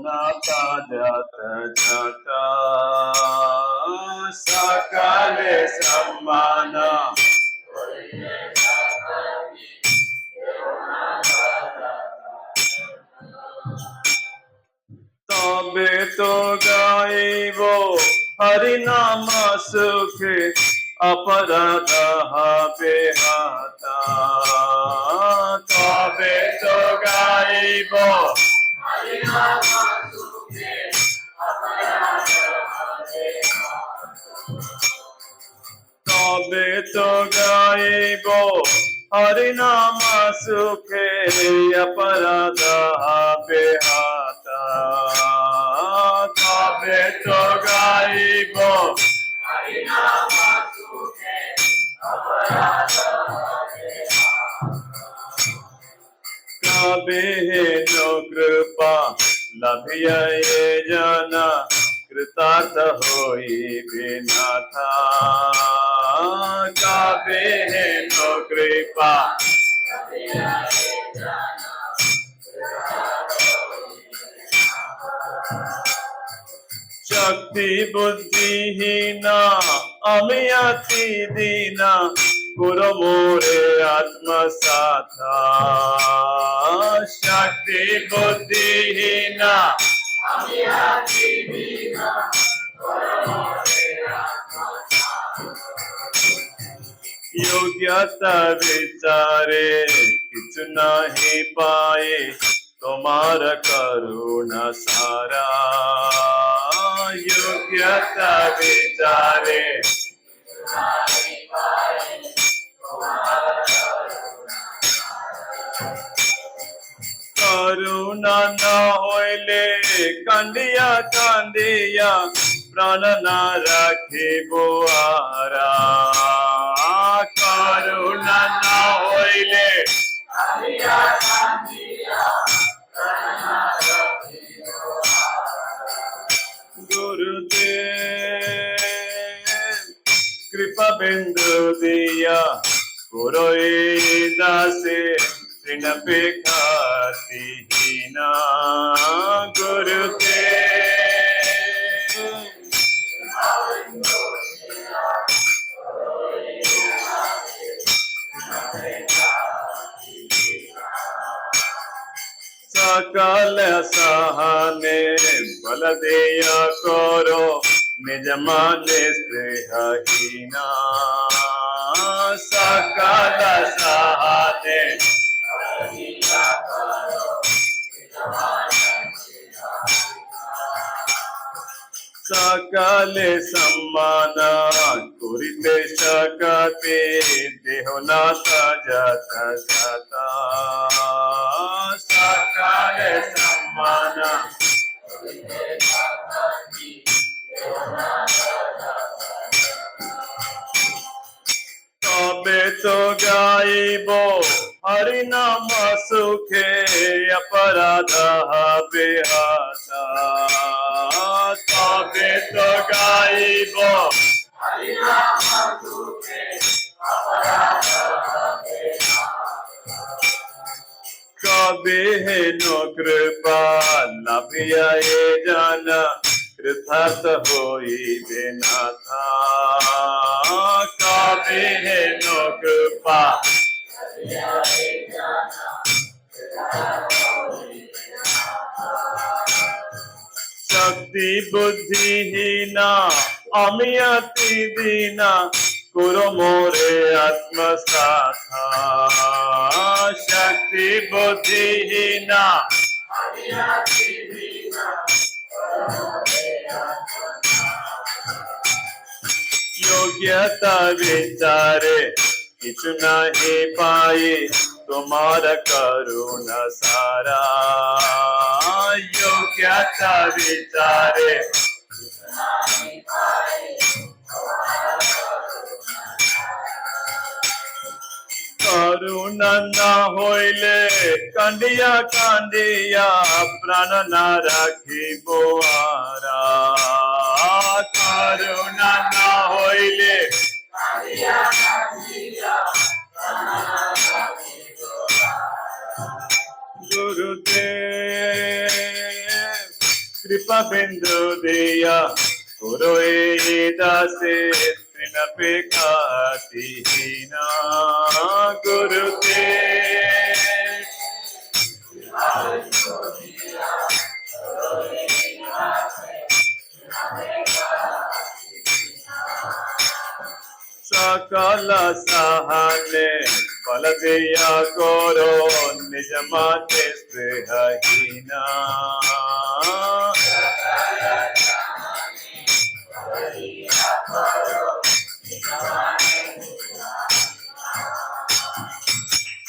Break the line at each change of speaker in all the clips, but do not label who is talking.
नाता जात जाता सकाले सम्मान तबे तो गाइब हरिनाम सुखे अपराध हबे हाता तबे तो गाइब तबे तो गाइब हरिनाम सुखे अपराध हबे हाता तबे तो गाइब कबे नो कृपा लभिया ये जना कृतार्थ होई बिनाथा कबे नो कृपा शक्ति बुद्धिहीना अमी अति दीना गुरु मोरे आत्मसाथा शक्ति बुद्धिहीना अमी अति दीना योग्यता विचारे किछु नहीं पाए तुम्हार करुणा सारा योग्यता विचारे करुणा न होइले कांदिया कांदिया प्राण न राखिबो आरा करुणा न होइले कांदिया कांदिया गुरुदेव कृपा बिंदु दिया गुरोई दासे ऋण पे खाती हीना गुरुदेव सकल सहने बल दिया करो निज माने स्नेहहीना सकल सहने सकल सम्मान कुरिते शकते देहनाथ जात जाता सकल सम्मान तबे तो गाइब हरिनाम सुखे अपराध हबे हाता तबे तो गाइब हरिनाम सुखे अपराध हबे कबे नो कृपा लभिया ये जाना कृतार्थ होई बिनाथा कबे नो कृपा शक्ति बुद्धिहीना अमी अति दीना गुरु मोरे आत्मसाथा शक्ति बुद्धिहीना अमी अति दीना योग्यता विचारे किछु नहीं पाए तुम्हारा करुणा सारा योग्यता विचारे करुणा न होइले कांदिया कांदिया प्राण न राखिबो आरा करुणा न होइले कांदिया कांदिया गुरुदेव बिंदु दिया गुरु दासे तृण पे हीना गुरु के सकल सहने बल दिया करो निज माते स्नेहहीना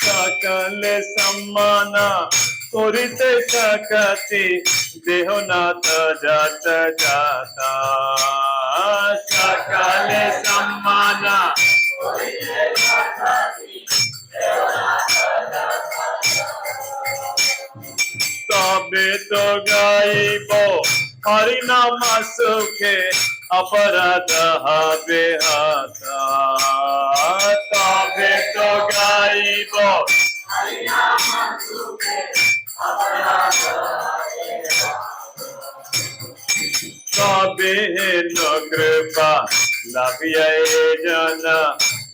सकल सम्मान करिते सकति देहनाथ जात जाता सकल सम्मान तबे तो गाइब हरि नाम सुखे अपराध हबे हता तबे तो गाइब तबे न कृपा लाभिया जन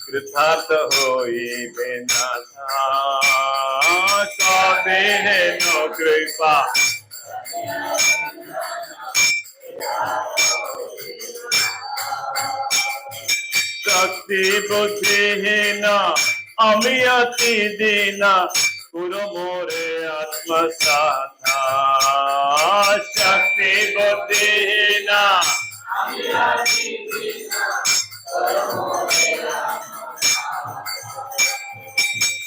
कृतार्थ होइबे नाथा तबे न कृपा शक्ति बुद्धिहीन अमी अति दीना गुरु मोरे आत्मसाथा शक्ति बुद्धिहीन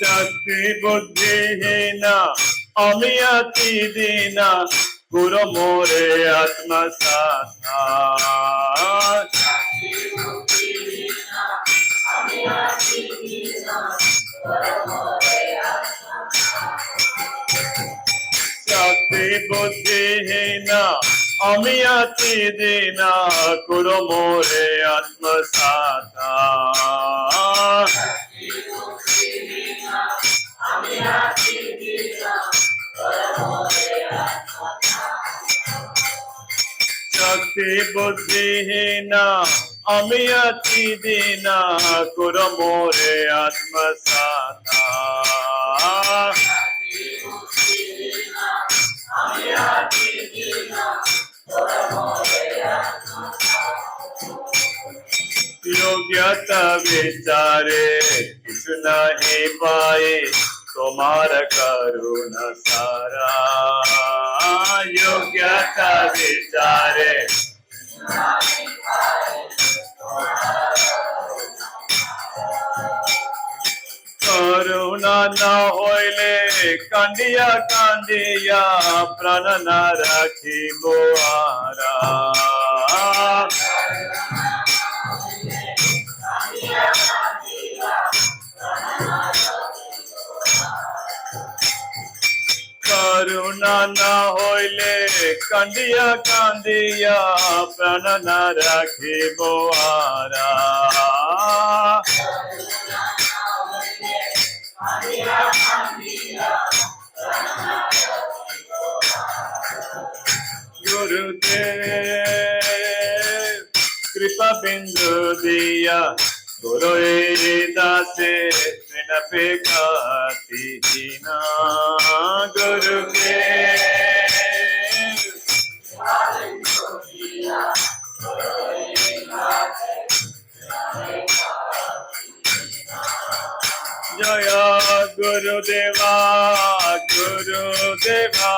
शक्ति बुद्धिहीन अमी अति दीना गुरु मोरे आत्मसाथा शक्ति बुद्धिहीन अमी अति दीना गुरु मोरे आत्मसाथा शक्ति बुद्धिहीन अमी अति दीना गुरु मोरे आत्मसाथा योग्यता विचारे किछु नहीं पाए तुम्हारा करुणा सारा योग्यता विचारे करुणा न होइले कांदिया कांदिया प्राण न राखी बोआरा करुणा न होइले कांदिया कांदिया प्राण न राखी बोआरा गुरुदेव कृपा बिंदु दिया गुरु दासे तृण पे हीना गुरु के जय गुरुदेवा गुरुदेवा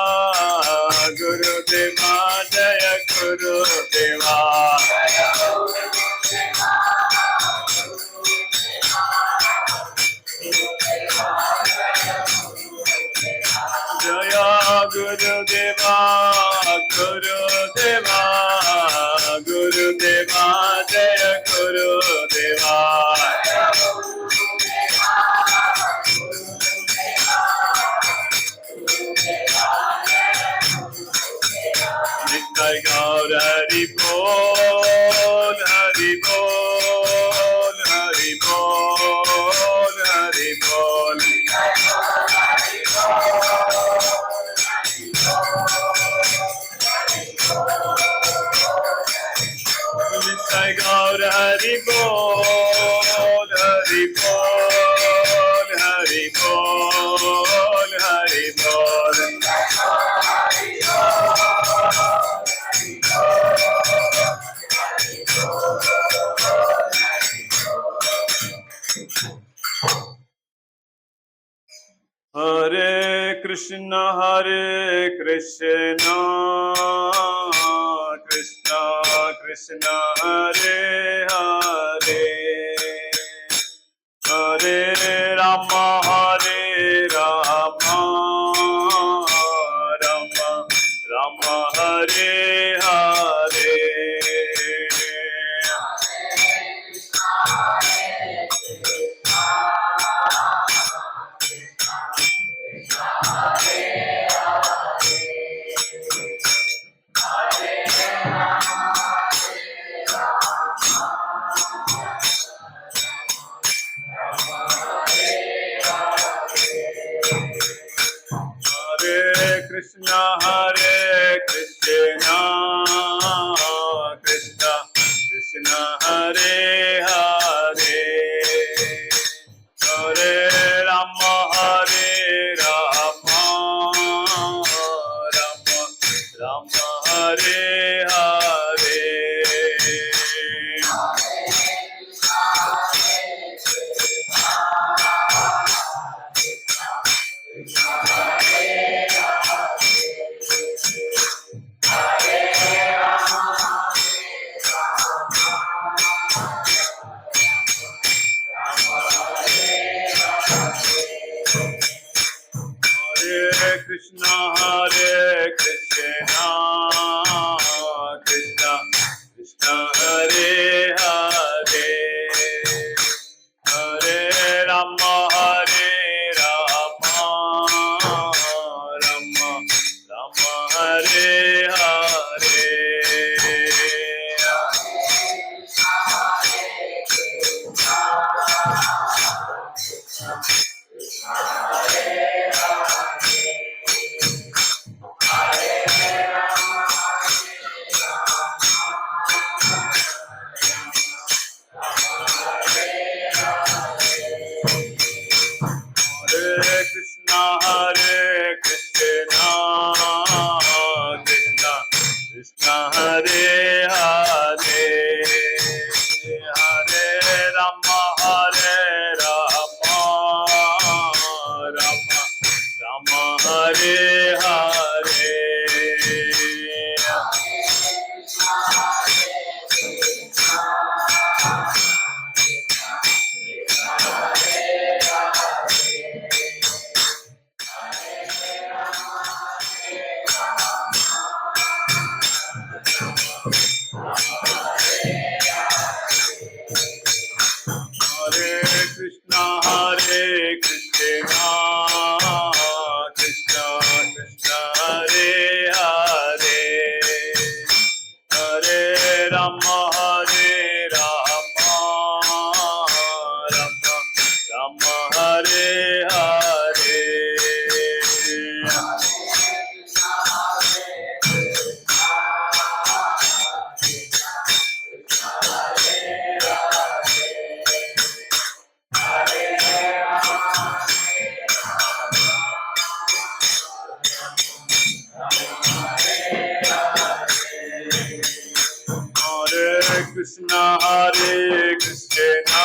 गुरुदेवा जय गुरुदेवा जय गुरुदेवा गुरुदेवा गुरुदेवा जय गुरुदेवा नित्य गौर हरि बोल हरि बोल हरि बोल हरि बोल Nitai Gaur Hari Bol, Hari Bol, Hari Bol, Hari Bol. Hare Krishna, Krishna Krishna, Hare Hare, Hare Rama, Rama Rama, Hare Hare. Hare Krishna, Krishna Krishna, Hare Hare, Hare Rama, Rama Rama, Hare Hare. Hare Krishna, Krishna Krishna, Hare Hare, Hare Rama, Rama Rama, Hare Hare. Hare Krishna, Krishna Krishna, Hare Hare, Hare Rama, Rama Rama, Hare Hare. Hare Krishna, Krishna Krishna Krishna, Hare Hare, Hare Rama, Rama Rama, Hare Hare. Hare Krishna, Krishna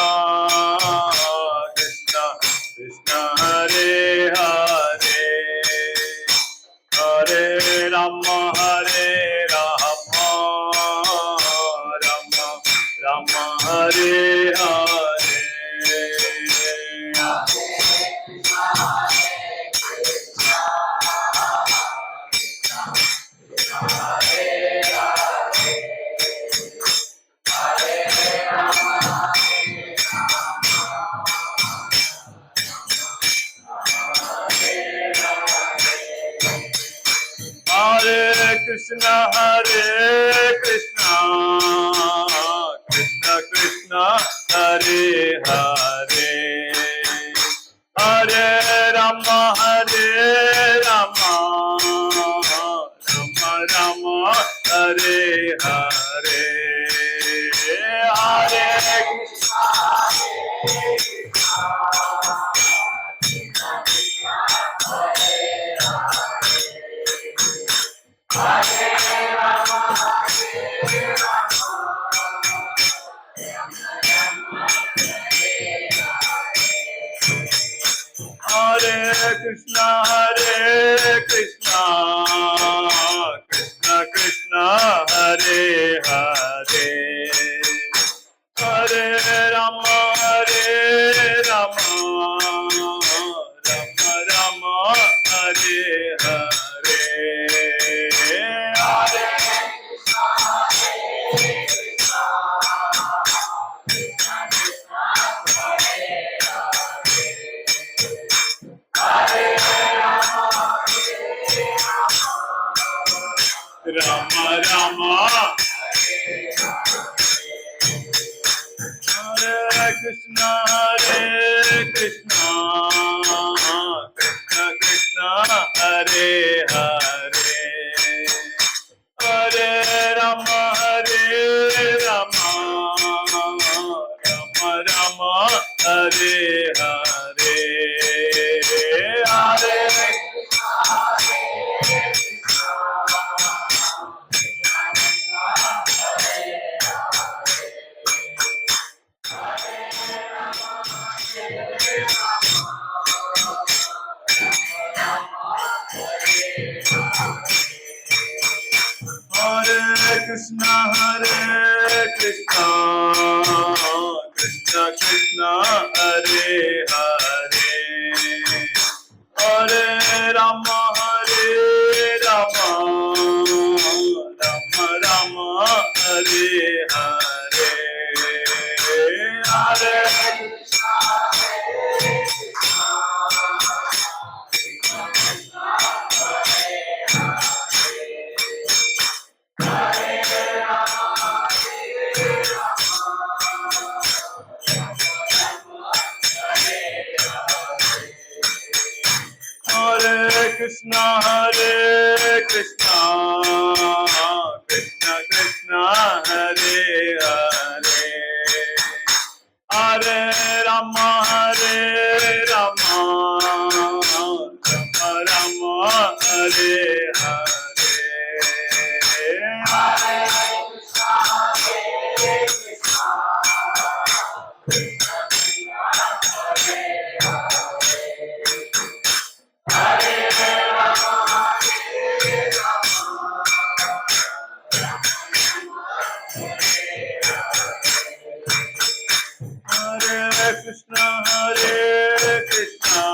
Krishna Krishna, Hare Hare, Hare Rama, Rama Rama, Hare Hare. Hare Krishna, Krishna Krishna Krishna, Hare Hare, Hare Rama, Rama Rama, Hare Hare. Krishna Krishna Krishna Hare Hare Hare Rama Rama Rama Hare Hare Hare Rama Rama Hare Krishna Krishna Krishna Hare Hare Hare Rama Rama Rama Hare Hare Hare Hare Krishna Krishna Krishna Hare Hare Hare Rama Rama Rama Hare Hare Hare Hare Krishna Krishna Krishna Hare Hare Hare Rama Rama Rama Hare Hare Hare Krishna Krishna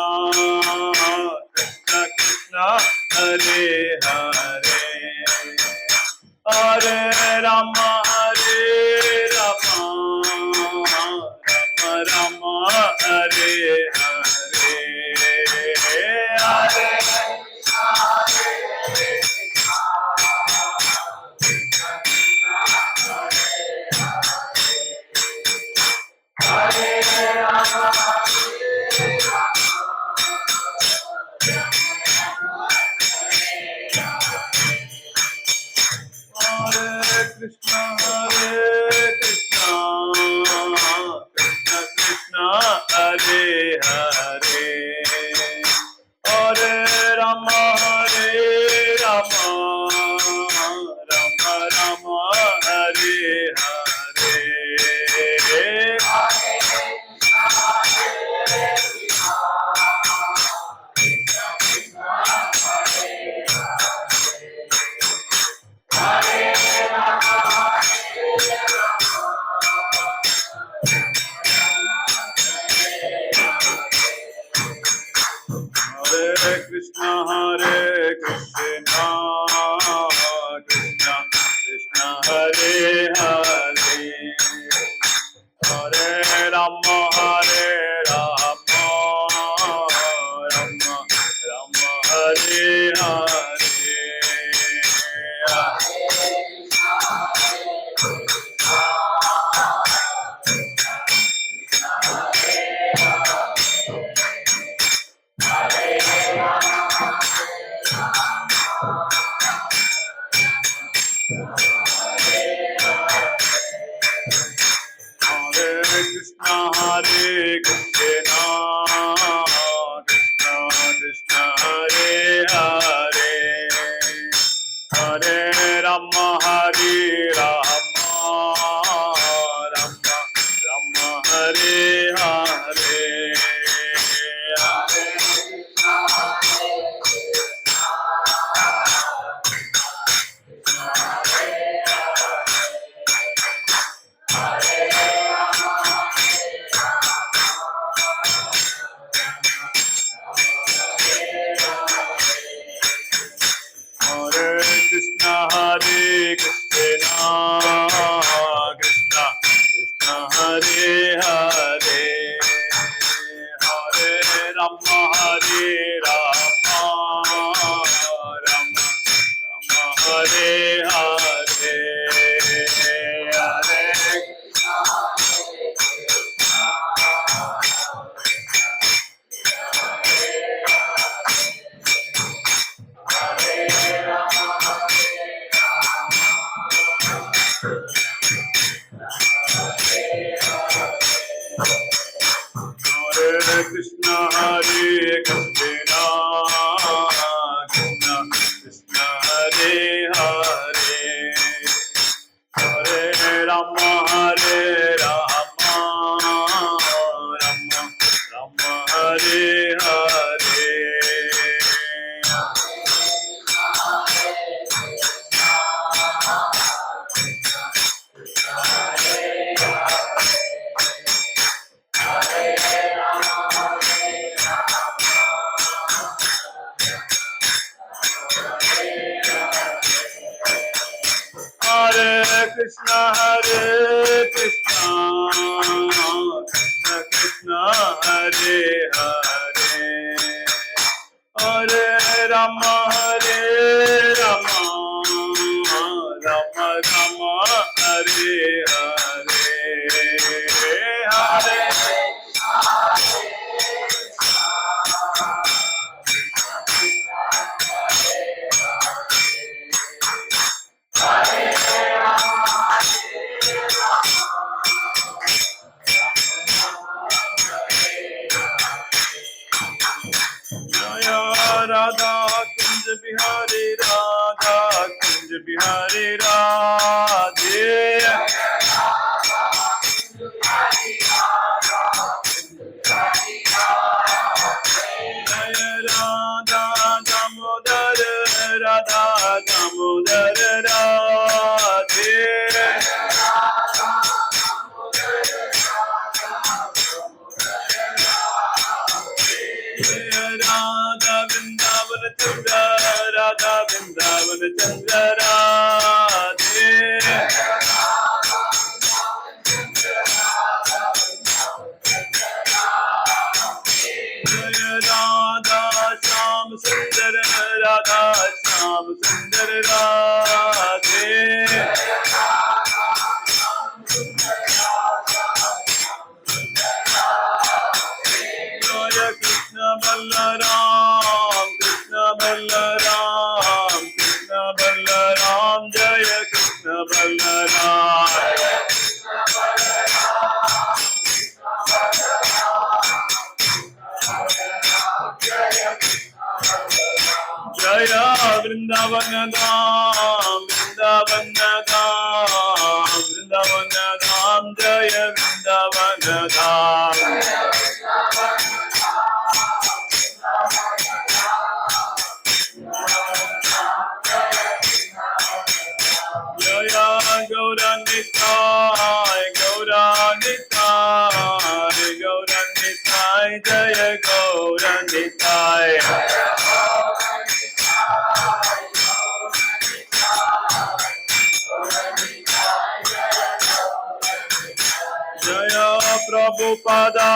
Krishna Hare Hare Hare Rama Rama Rama Hare Hare Hare Hare Krishna Krishna Krishna Hare Hare Hare Rama Rama Rama Hare Hare Hare Krishna Krishna Krishna Hare Hare Hare Rama Rama Rama Hare Hare Hare Krishna Krishna Krishna Hare Hare Hare Rama Rama Rama Hare Hare Hare Hare Hare, Hare Rama, Hare Rama, Rama Rama, Hare Hare, Hare Krishna, Hare Krishna, Krishna Krishna, Hare Hare, Hare Rama, Hare Rama, Rama Rama, Hare Hare. Hare Krishna, Hare Krishna, Krishna Krishna, Hare Hare, Hare Rama, Hare Rama, Rama Rama, Hare Hare, Hare Jaya Radha Kunj Bihari, Radha Kunj Bihari, Radhe. Jaya Radha Damodar, Radha Damodar, Radhe. Jaya Radha Vrindavan Chandra, Radha Vrindavan Chandra, Radhe. Jaya Radha Shyam Sundar, Radha Shyam Sundar, Radhe. Jaya Krishna Balaram, Krishna Balaram, Krishna Balaram, Jaya Krishna Balaram. Jaya Vrindavan Dham, Vrindavan Dham, Vrindavan Dham, Jaya Vrindavan Dham. Jaya Gauranitai, Gauranitai, Gauranitai, Jaya Gauranitai. Jaya Prabhupada,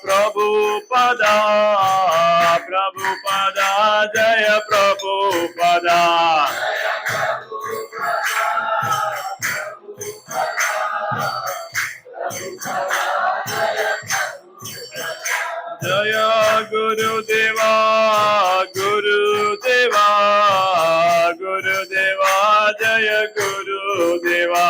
Prabhupada, Prabhupada, Jaya Prabhupada. Jaya Guru Deva, Guru Deva, Guru Deva, Jaya Guru Deva.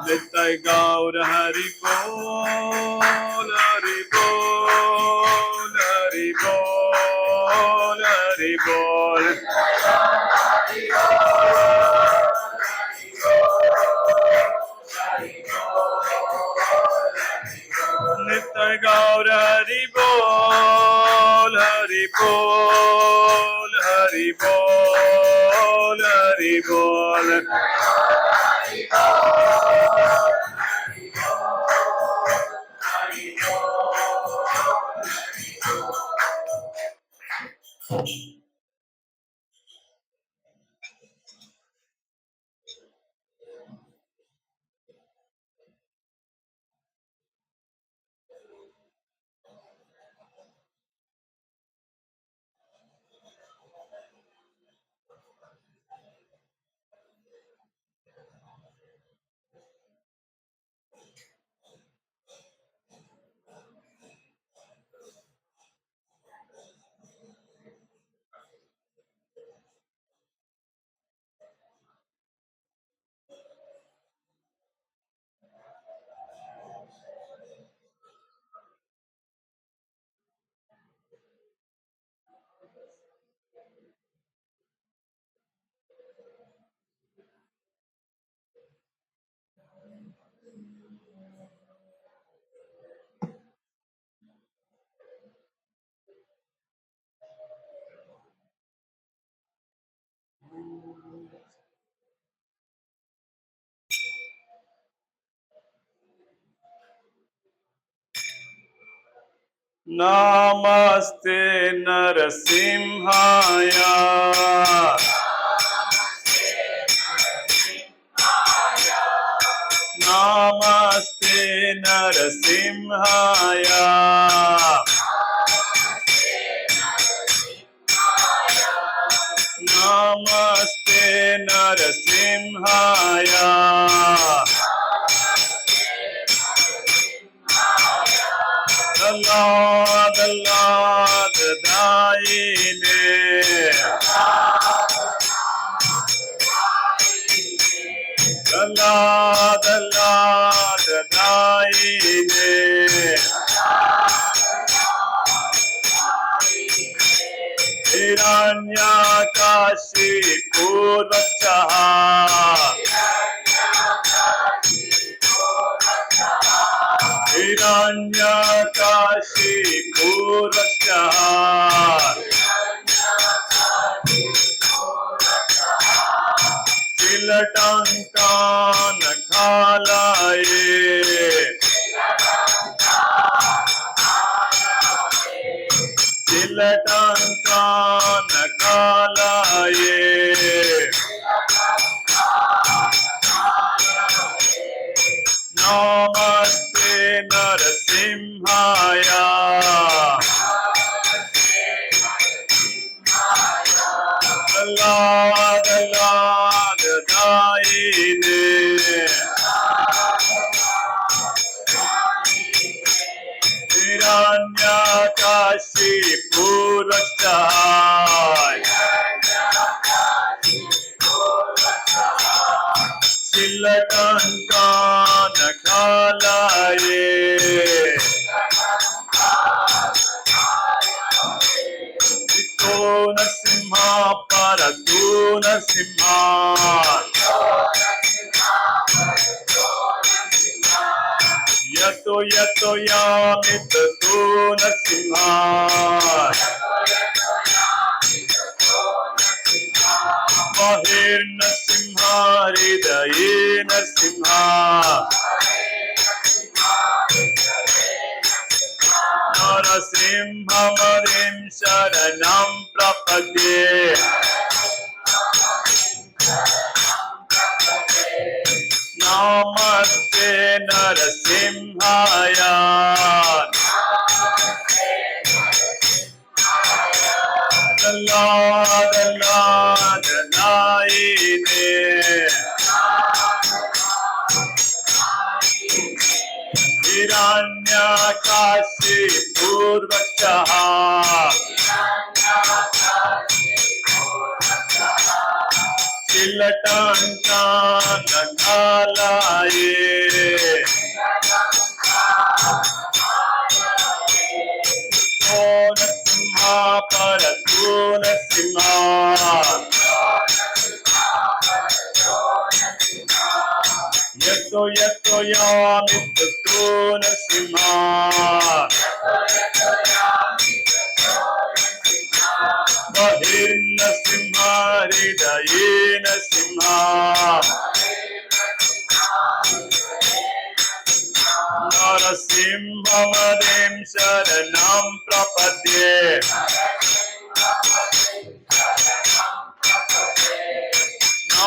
Nittai Gaur Hari Bol, Hari Bol, Hari Bol, Hari Bol. Nittai Gaur Hari Bol, Hari Bol, Hari Bol, Hari Bol. Namaste Narasimhaya. Namaste Narasimhaya. Namaste Narasimhaya. The Lord Daine. The Lord Daine. Hiranyakashi Purvachaha. Hiranyakashi Purvachaha. Tilatankan Khalaye. Tilatankan Khalaye. Namaste Narasimhaya. Allah Daine. Hiranyakashi Purvachaha. Tilatankan Khalaye. Ito Narasimha Paratu Narasimha. Yato Yato Yamita Tu Narasimha. Bahir Narasimha Hridaye Narasimha. Narasimha Marim Sharanam Prapadye. Namaste Narasimhaya. The Lord Daine. Hiranyakashi Purvachaha. Tilatankan Khalaye. Narasimha Paratu Narasimha. Yato Yato Yamita Tu Narasimha. Bahir Narasimha Hridaye Narasimha. Narasimha Marim Sharanam Prapadye.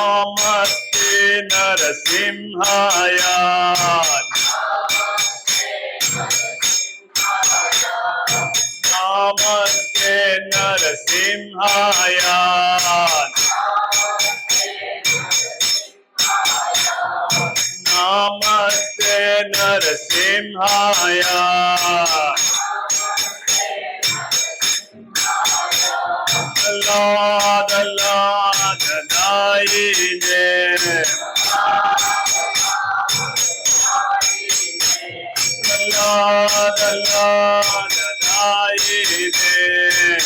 Namaste Narasimhaya. Namaste Narasimhaya. Namaste Narasimhaya. Lord, Lord, Daine. Lord, Lord, Daine.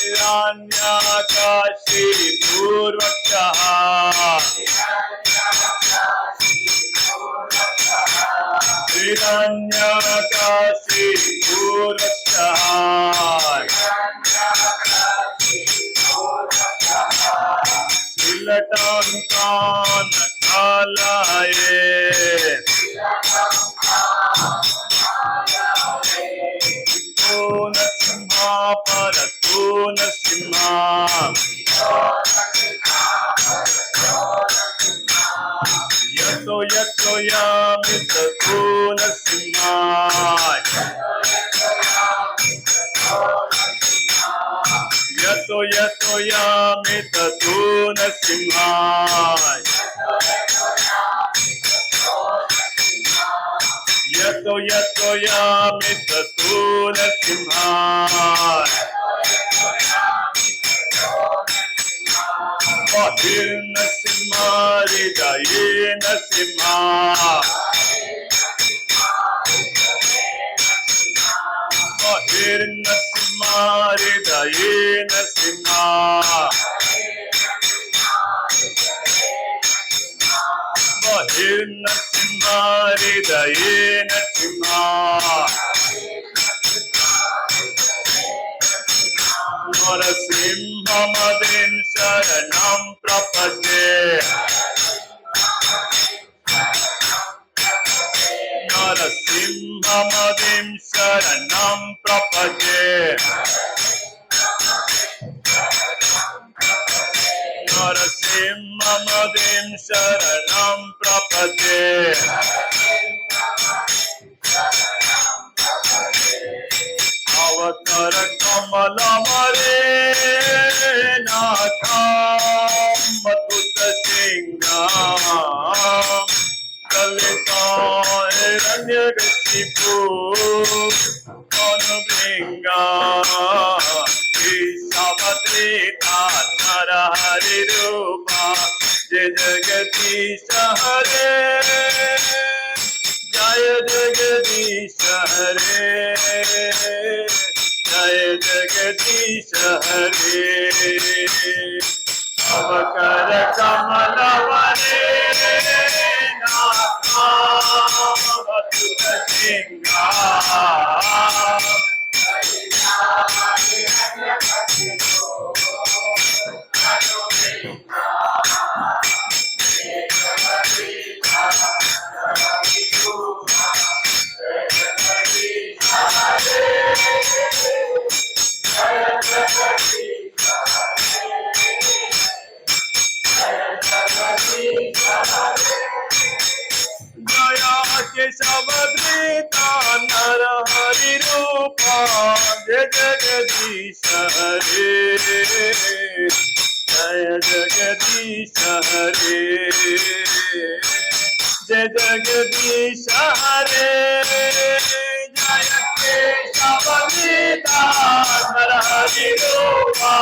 Hiranyakashi Purvakaha. Hiranyakashi Purvakaha. Silatankan Kalaye. Tuna Simha Paratuna Simha. Yato Yato Yamita Tuna Simha. Yato Yato Yamita Tuna Simha. Yato Yato Yamita Tuna Simha. Mahirna Simha Ridayena Simha. Mahirna Simha Ridayena Simha. Mahirna Simha Ridayena Simha. Narasimhamadin Sharanam Prapade. Narasimhamadin Sharanam Prapade. Narasimhamadin Sharanam Prapade. Avatara Kamalamare Natham Matuta Singham Kalita Hiranyakashipu Konublinga Isavatrita Narahari Rupa Jai Jagadisha Hare Jaya Jagadisha Hare Jaya Jagadisha Hare Avakara Kamalavane Natham Matuta Singham Jaya Keshavadrita Narahari Rupa Jai Jagadisha Hare Jaya Jagadisha Hare Jai Jagadisha Hare Jaya Keshavadrita Narahari Rupa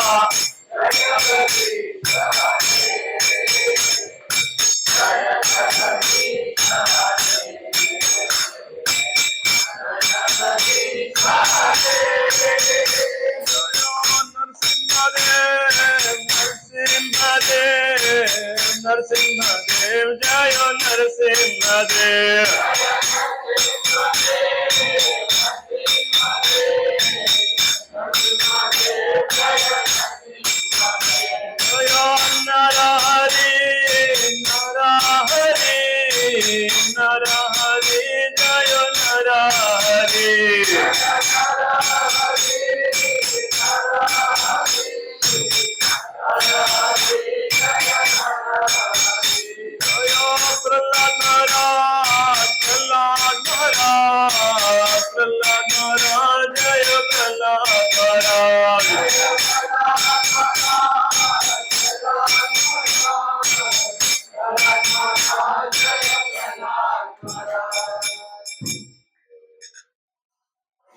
Narsimhadev Jaya Narsimhadev Jaya Narahari Narahari Narahari Jaya Narahari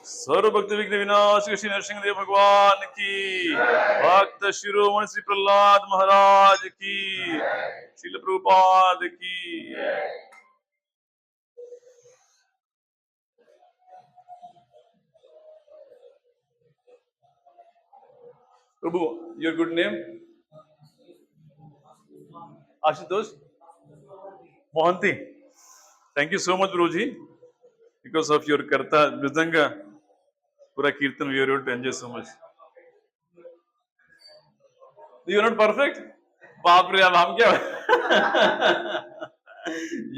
सर्व भक्त विघ्न विनाश श्री नरसिंहदेव भगवान की, भक्त शिरोमणि श्री प्रहलाद महाराज की, श्रील प्रभुपाद की। प्रभु, your good name? Ashutosh Mohanty. Thank you so much, Guruji. Because of your karta mridanga, pura kirtan we are able to enjoy so much. You are not perfect? बाप रे, अब हम क्या?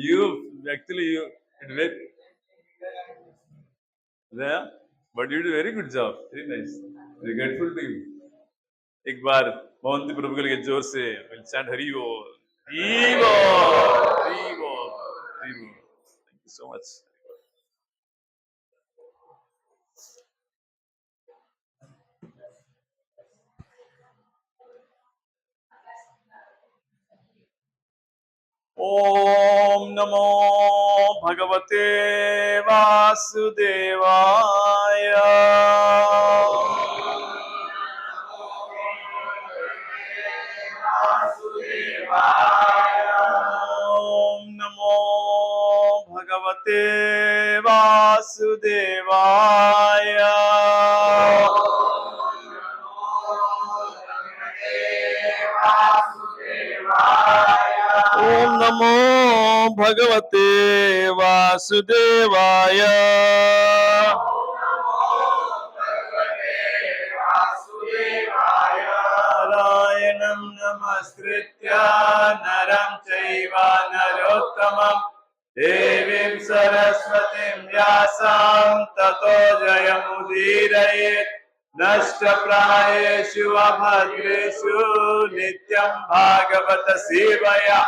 You actually you did very, yeah, but you did a very good job. Very nice. Very grateful to you. एक बार मोहंती प्रभु के लिए जोर से we'll chant हरि बोल, हरि बोल, हरि बोल, हरि बोल. Thank you so much. ओम नमो भगवते वासुदेवाय। ओम नमो भगवते वासुदेवाय। ओम नमो भगवते वासुदेवाय। नारायणं नमस्कृत्य नरं चैव नरोत्तमं देवीं सरस्वतीं व्यासं ततो जयमुदीरयेत्। नष्टप्रायेषु अभद्रेषु नित्यं भागवत सेवया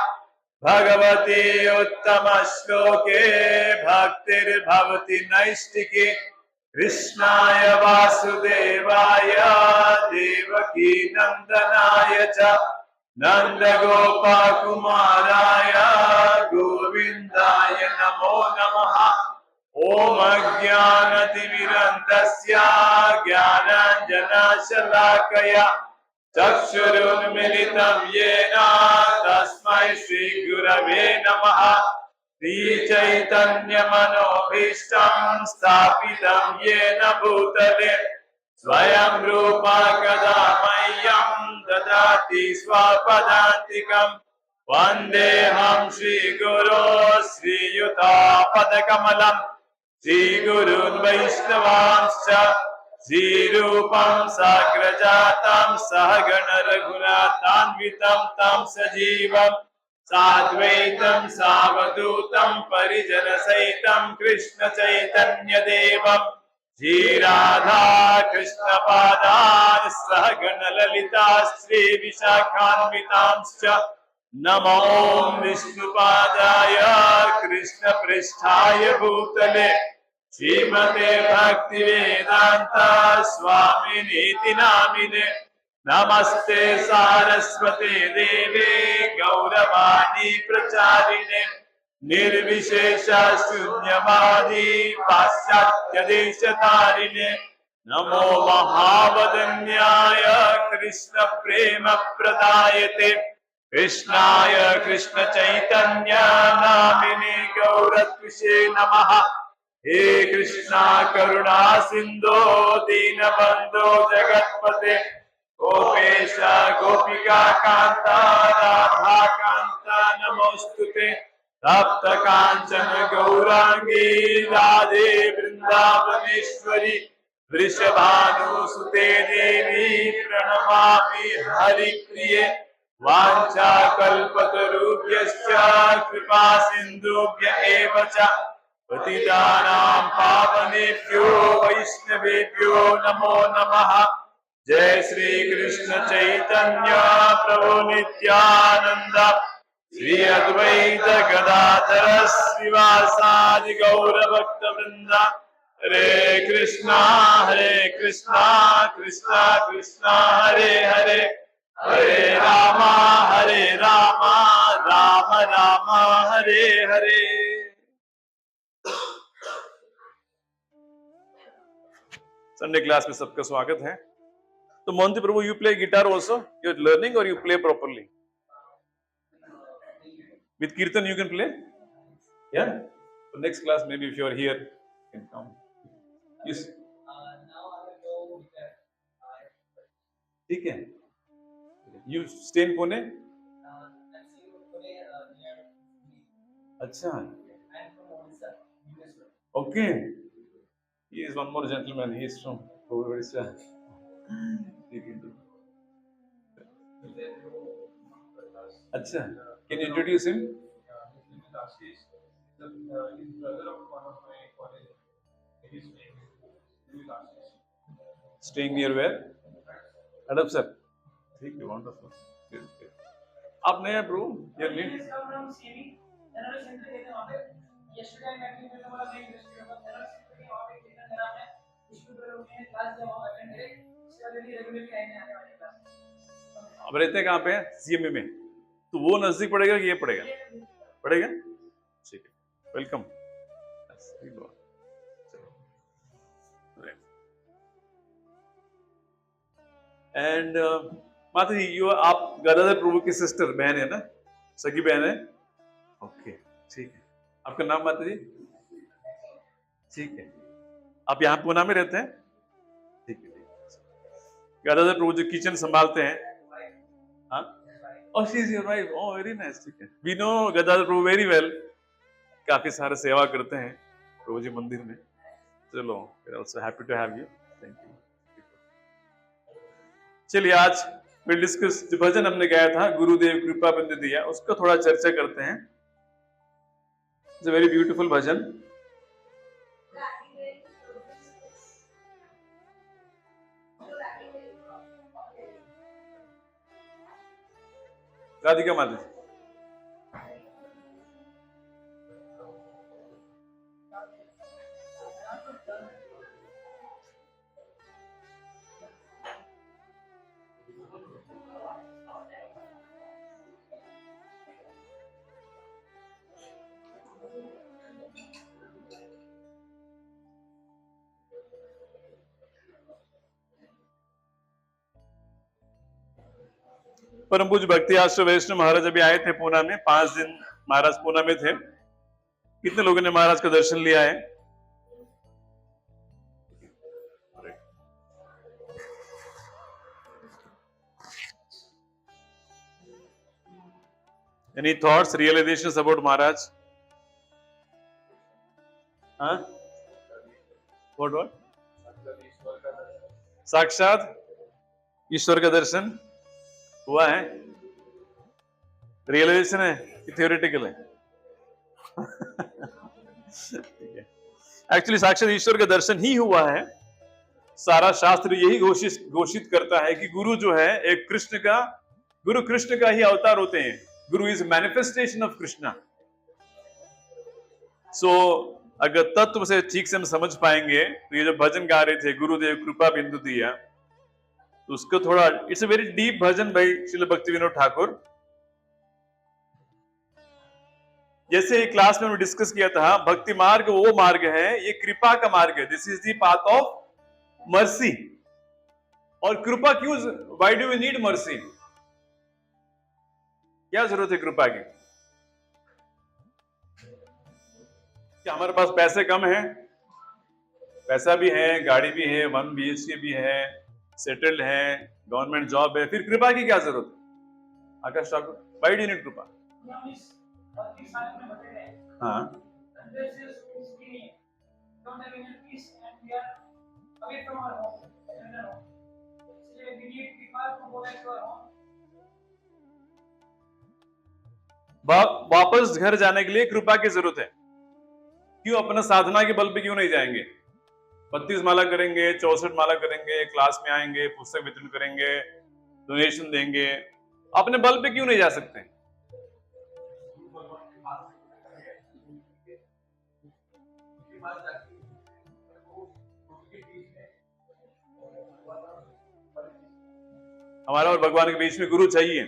भगवती उत्तम श्लोके भक्तिर्भवति नैष्टिके। कृष्णाय वासुदेवाय देवकी नंदनाय च नंदगोपकुमाराय गोविन्दाय नमो नमः। ओम अज्ञानतिमिरन्धस्य ज्ञानाञ्जनशलाकया चक्षुरुन्मिलितं येन तस्मै श्रीगुरवे नमः। श्रीचैतन्यमनोभीष्टं स्थापितं येन भूतले स्वयं रूपा कदा मह्यं ददाति स्वपदान्तिकम्। वन्देऽहं श्रीगुरो श्रीयुतापदकमलम् श्रीगुरून् वैष्णवांश्च श्रीरूपं साग्रजातं सहगण रघुनाथान्वितं तं सजीवम् साद्वैतं सावधूतं परिजनसहितं कृष्ण चैतन्यदेवं श्रीराधा कृष्णपादान् सहगण ललिता श्रीविशाखान्वितांश्च नमो विष्णुपादाय कृष्णपृष्ठाय भूतले श्रीमते भक्तिवेदांत स्वामिनीति नामिने। नमस्ते सारस्वते देवे गौरवाणी प्रचारिणे निर्विशेष शून्यवादी पाश्चात्य देशतारिणे। नमो महावदन्याय कृष्ण प्रेम प्रदायते कृष्णाय कृष्ण चैतन्य नामिने गौरत्विषे नमः। हे कृष्णा करुणा सिंधो दीनबंधो जगत्पते गोपेश गोपिका कांता राधा कांता नमोस्तुते। तप्त कांचन गौरांगी राधे वृंदावनेश्वरी वृषभानुसुते देवी प्रणमामि हरिप्रिये। वाञ्छा कल्पतरुभ्यश्च कृपा सिन्धुभ्य एव च पतितानां पावनेभ्यो वैष्णवेभ्यो नमो नमः। जय श्री कृष्ण चैतन्य प्रभु नित्यानंद श्री अद्वैत गदाधर श्रीवासादि गौर भक्त वृंद। हरे कृष्णा कृष्णा कृष्णा हरे हरे हरे रामा राम राम हरे हरे। संडे क्लास में सबका स्वागत है। तो Mohanty Prabhu, you play guitar also, you are learning और you play properly with kirtan, you can play, या next class maybe if you are here can come. Yes, ठीक है। You stay in Pune? अच्छा, okay. He is one more gentleman. He is from Odisha. अच्छा, can you introduce him? Staying near where? Adapsar. ठीक है, wonderful. Good, good. आप नए हैं bro? You're new? अब रहते हैं कहाँ पे? सीएमए में। तो वो नजदीक पड़ेगा कि ये पड़ेगा? पड़ेगा? ठीक है, वेलकम। एंड माता जी, यू, आप गदाधर प्रभु की सिस्टर, बहन है ना? सगी बहन है? ओके, ठीक है। आपका नाम माता जी? ठीक है। आप यहाँ पूना में रहते हैं? ठीक है, ठीक है। गदाधर प्रभु जो किचन संभालते हैं, हाँ? Oh, she is your wife. Oh, very nice. ठीक है। We know Gadadhar Prabhu very well. काफी सारे सेवा करते हैं प्रभु जी मंदिर में। चलो, we're also happy to have you. Thank you. चलिए, आज we'll discuss जो भजन हमने गाया था, गुरुदेव कृपा बिंदु दिया, उसका थोड़ा चर्चा करते हैं। It's a very beautiful भजन। राधिका माता जी, परम पूज्य भक्ति आश्रम वैष्णव महाराज अभी आए थे पूना में, 5 दिन महाराज पूना में थे। कितने लोगों ने महाराज का दर्शन लिया है? Any thoughts, realizations about Maharaj? Huh? What? साक्षात ईश्वर का दर्शन हुआ है? रियलाइजेशन है कि थियोरेटिकल है? एक्चुअली साक्षात ईश्वर का दर्शन ही हुआ है। सारा शास्त्र यही घोषित करता है कि गुरु जो है एक गुरु कृष्ण का ही अवतार होते हैं। गुरु इज मैनिफेस्टेशन ऑफ कृष्णा। सो अगर तत्व से ठीक से हम समझ पाएंगे तो ये जो भजन गा रहे थे, गुरुदेव कृपा बिंदु दिया, तो उसको थोड़ा, इट्स अ वेरी डीप भजन भाई श्रील भक्ति विनोद ठाकुर। जैसे क्लास में हमने डिस्कस किया था, भक्ति मार्ग वो मार्ग है, ये कृपा का मार्ग है। This is the path of mercy. और कृपा क्यों, why do we need mercy? क्या जरूरत है कृपा की? क्या हमारे पास पैसे कम है? पैसा भी है, गाड़ी भी है, 1 BHK भी है, सेटल्ड है, गवर्नमेंट जॉब है, फिर कृपा की क्या जरूरत है? आकाश ठाकुर, व्हाई डू नीड कृपा? हाँ, वापस घर जाने के लिए कृपा की जरूरत है। क्यों? अपना साधना के बल पे क्यों नहीं जाएंगे? 32 माला करेंगे, 64 माला करेंगे, क्लास में आएंगे, पुस्तक वितरण करेंगे, डोनेशन देंगे, अपने बल पे क्यों नहीं जा सकते? हमारा और भगवान के बीच में गुरु चाहिए।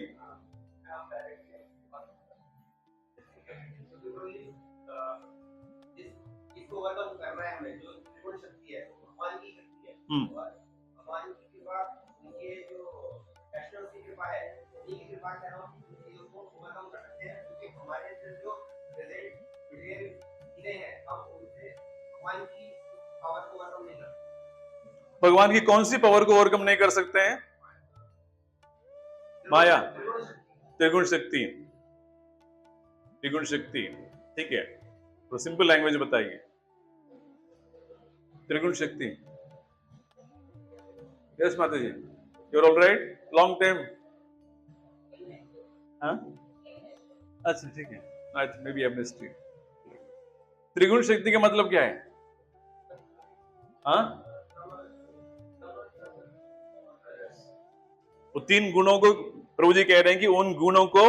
हमारी की कृपा, ये जो वैष्णव की कृपा है, ये कृपा कह रहा हूँ कि चीजों को ओवरकम कर सकते हैं, क्योंकि हमारे अंदर जो प्रेजेंट चीजें हैं, हम उनसे भगवान की पावर को ओवरकम नहीं कर सकते।
भगवान की कौन सी पावर को ओवरकम नहीं कर सकते हैं? माया, त्रिगुण शक्ति। त्रिगुण शक्ति, ठीक है, तो सिंपल लैंग्वेज बताइए। त्रिगुण शक्ति। यस माता जी, you're all right, long time. हाँ, अच्छा ठीक है, maybe I missed it. त्रिगुण शक्ति का मतलब क्या है? हाँ, वो तीन गुणों को प्रभु जी कह रहे हैं कि उन गुणों को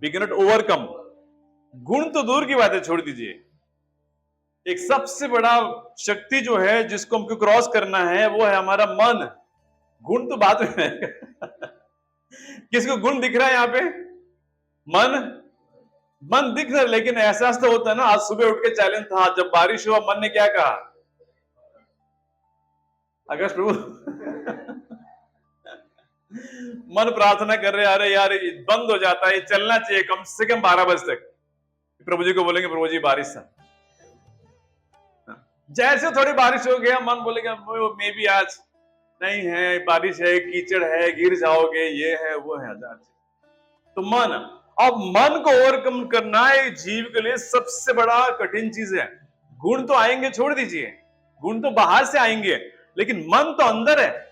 वी कैन नॉट ओवरकम। गुण तो दूर की बात है, छोड़ दीजिए। एक सबसे बड़ा शक्ति जो है जिसको हमको क्रॉस करना है वो है हमारा मन। गुण तो बाद में है। किसको गुण दिख रहा है यहाँ पे? मन। मन दिख रहा है, लेकिन एहसास तो होता है ना। आज सुबह उठ के चैलेंज था, जब बारिश हुआ मन ने क्या कहा? आकाश प्रभु मन प्रार्थना कर रहे, अरे यार ये बंद हो जाता है, ये चलना चाहिए कम से कम 12 बजे तक। प्रभु जी को बोलेंगे, प्रभु जी बारिश था। जैसे थोड़ी बारिश हो गया, मन बोलेगा मे बी आज नहीं है, बारिश है, कीचड़ है, गिर जाओगे, ये है वो है। तो मन, अब मन को ओवरकम करना एक जीव के लिए सबसे बड़ा कठिन चीज है। गुण तो आएंगे, छोड़ दीजिए, गुण तो बाहर से आएंगे, लेकिन मन तो अंदर है।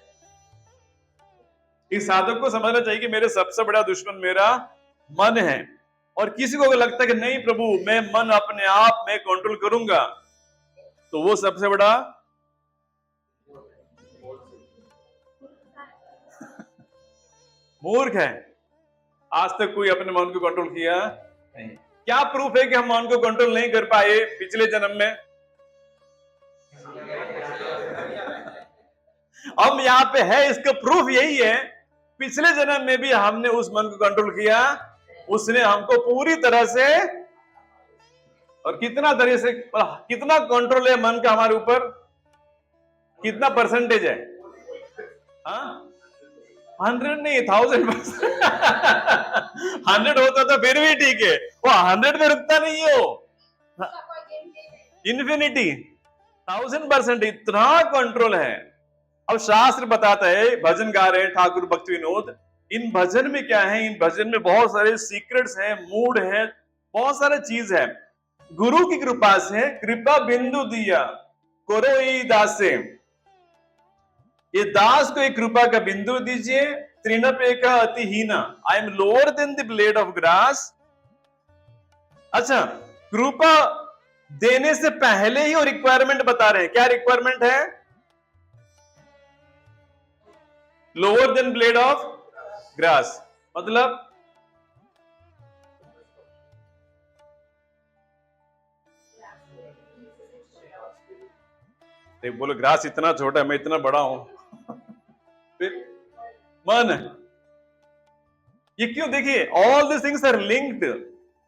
इस साधक को समझना चाहिए कि मेरे सबसे बड़ा दुश्मन मेरा मन है। और किसी को अगर लगता है कि नहीं प्रभु मैं मन अपने आप में कंट्रोल करूंगा, तो वो सबसे बड़ा मूर्ख है। आज तक कोई अपने मन को कंट्रोल किया नहीं। क्या प्रूफ है कि हम मन को कंट्रोल नहीं कर पाए पिछले जन्म में? हम यहाँ पे है, इसका प्रूफ यही है, पिछले जन्म में भी हमने उस मन को कंट्रोल किया, उसने हमको पूरी तरह से, और कितना तरह से, कितना कंट्रोल है मन का हमारे ऊपर, कितना परसेंटेज है? हाँ, 100 नहीं, 1000%। 100 होता तो फिर भी ठीक है, वो 100 में रुकता नहीं है, वो इन्फिनिटी 1000% इतना कंट्रोल है। अब शास्त्र बताता है, भजन गा रहे हैं ठाकुर भक्ति विनोद, इन भजन में क्या है? इन भजन में बहुत सारे सीक्रेट्स हैं, मूड है, बहुत सारे चीज है। गुरु की कृपा से कृपा बिंदु दिया करो ई दासे, ये दास को एक कृपा का बिंदु दीजिए। त्रिनपेका अतिहीना, I am lower than the blade of grass. अच्छा, कृपा देने से पहले ही वो रिक्वायरमेंट बता रहे हैं। क्या रिक्वायरमेंट है? Lower than blade of grass, मतलब बोलो ग्रास इतना छोटा है, मैं इतना बड़ा हूं। फिर मन, ये क्यों? देखिए, all this things are linked.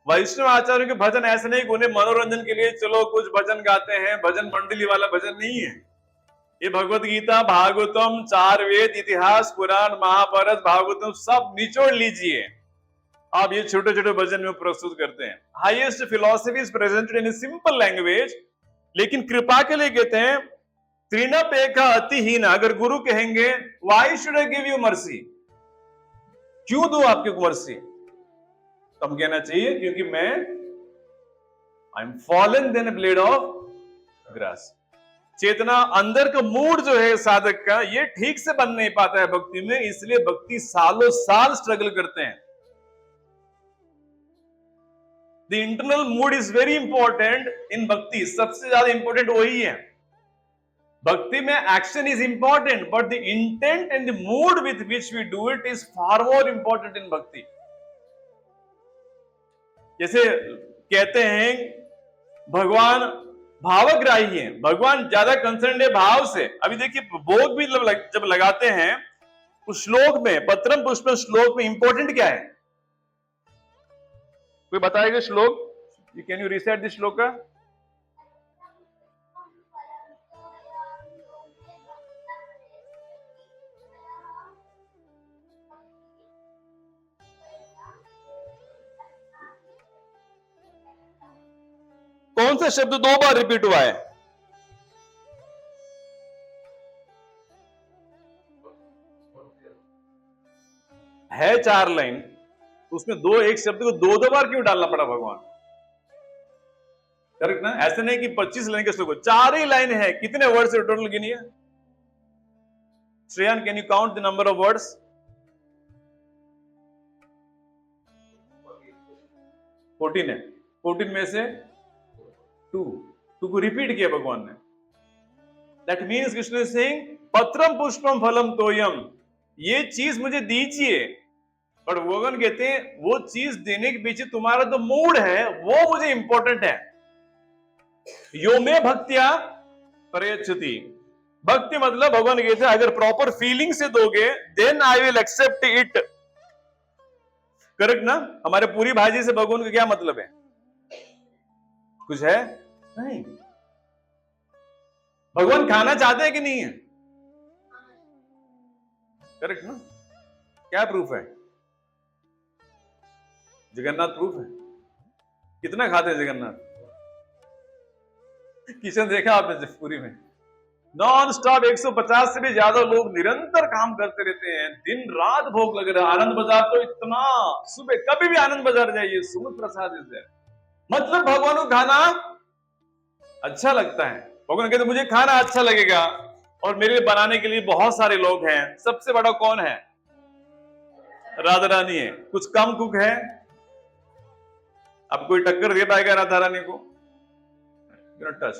Vaishnava आचार्यों के भजन ऐसे नहीं कि उन्हें मनोरंजन के लिए चलो कुछ भजन गाते हैं, भजन मंडली वाला भजन नहीं है। ये भगवत गीता, भागवतम, 4 वेद, इतिहास, पुराण, महाभारत, भागवतम सब निचोड़ लीजिए आप, ये छोटे छोटे भजन में प्रस्तुत करते हैं। Highest philosophy is presented in a simple language, लेकिन कृपा के लिए कहते हैं त्रिनपेका अतिहीन। अगर गुरु कहेंगे why should I give you mercy, क्यों दूं आपकी मर्सी, तो हम कहना चाहिए क्योंकि मैं I am fallen than a blade of grass. चेतना, अंदर का मूड जो है साधक का, ये ठीक से बन नहीं पाता है भक्ति में, इसलिए भक्ति सालों साल स्ट्रगल करते हैं। The internal mood is very important in bhakti, सबसे ज्यादा इंपॉर्टेंट वही है। भक्ति में action is important, but the intent and the mood with which we do it is far more important in bhakti. जैसे कहते हैं भगवान भावग्राही है, भगवान ज्यादा कंसर्न है भाव से। अभी देखिए, भोग भी जब लगाते हैं उस श्लोक में, पत्रम पुष्पम श्लोक में इंपॉर्टेंट क्या है? कोई बताएगा श्लोक? कैन यू रिसाइट दिस श्लोक? कौन सा शब्द 2 बार रिपीट हुआ है 4 लाइन, उसमें एक शब्द को 2 बार क्यों डालना पड़ा भगवान? करेक्ट ना? ऐसे नहीं कि 25 लाइन के श्लोक, 4 ही लाइन है, कितने वर्ड्स है टोटल गिनिए। Shreyan, can you count the number of words? 14 है। 14 में से 2 को रिपीट किया भगवान ने। That means Krishna is saying पत्रम पुष्पम फलम तोयम, ये चीज मुझे दीजिए। बट भगवान कहते हैं वो चीज देने के पीछे तुम्हारा जो मूड है वो मुझे इंपॉर्टेंट है। यो में भक्तिया प्रयच्छति, भक्ति मतलब भगवान कहते हैं अगर प्रॉपर फीलिंग से दोगे then I will accept it. Correct ना? हमारे पूरी भाजी से भगवान का क्या मतलब है? कुछ है नहीं। भगवान खाना चाहते हैं कि नहीं है? करेक्ट ना? क्या प्रूफ है? जगन्नाथ प्रूफ है। कितना खाते हैं जगन्नाथ? किचन देखा आपने पूरी में? नॉन स्टॉप 150 से भी ज्यादा लोग निरंतर काम करते रहते हैं, दिन रात भोग लग रहा है। आनंद बाजार तो इतना, सुबह कभी भी आनंद बाजार जाइए, सुमित प्रसाद इज देयर। मतलब भगवान को खाना अच्छा लगता है। भगवान कहते मुझे खाना अच्छा लगेगा और मेरे लिए बनाने के लिए बहुत सारे लोग हैं। सबसे बड़ा कौन है? राधा रानी है। कुछ कम कुक है? अब कोई टक्कर दे पाएगा राधा रानी को? टच।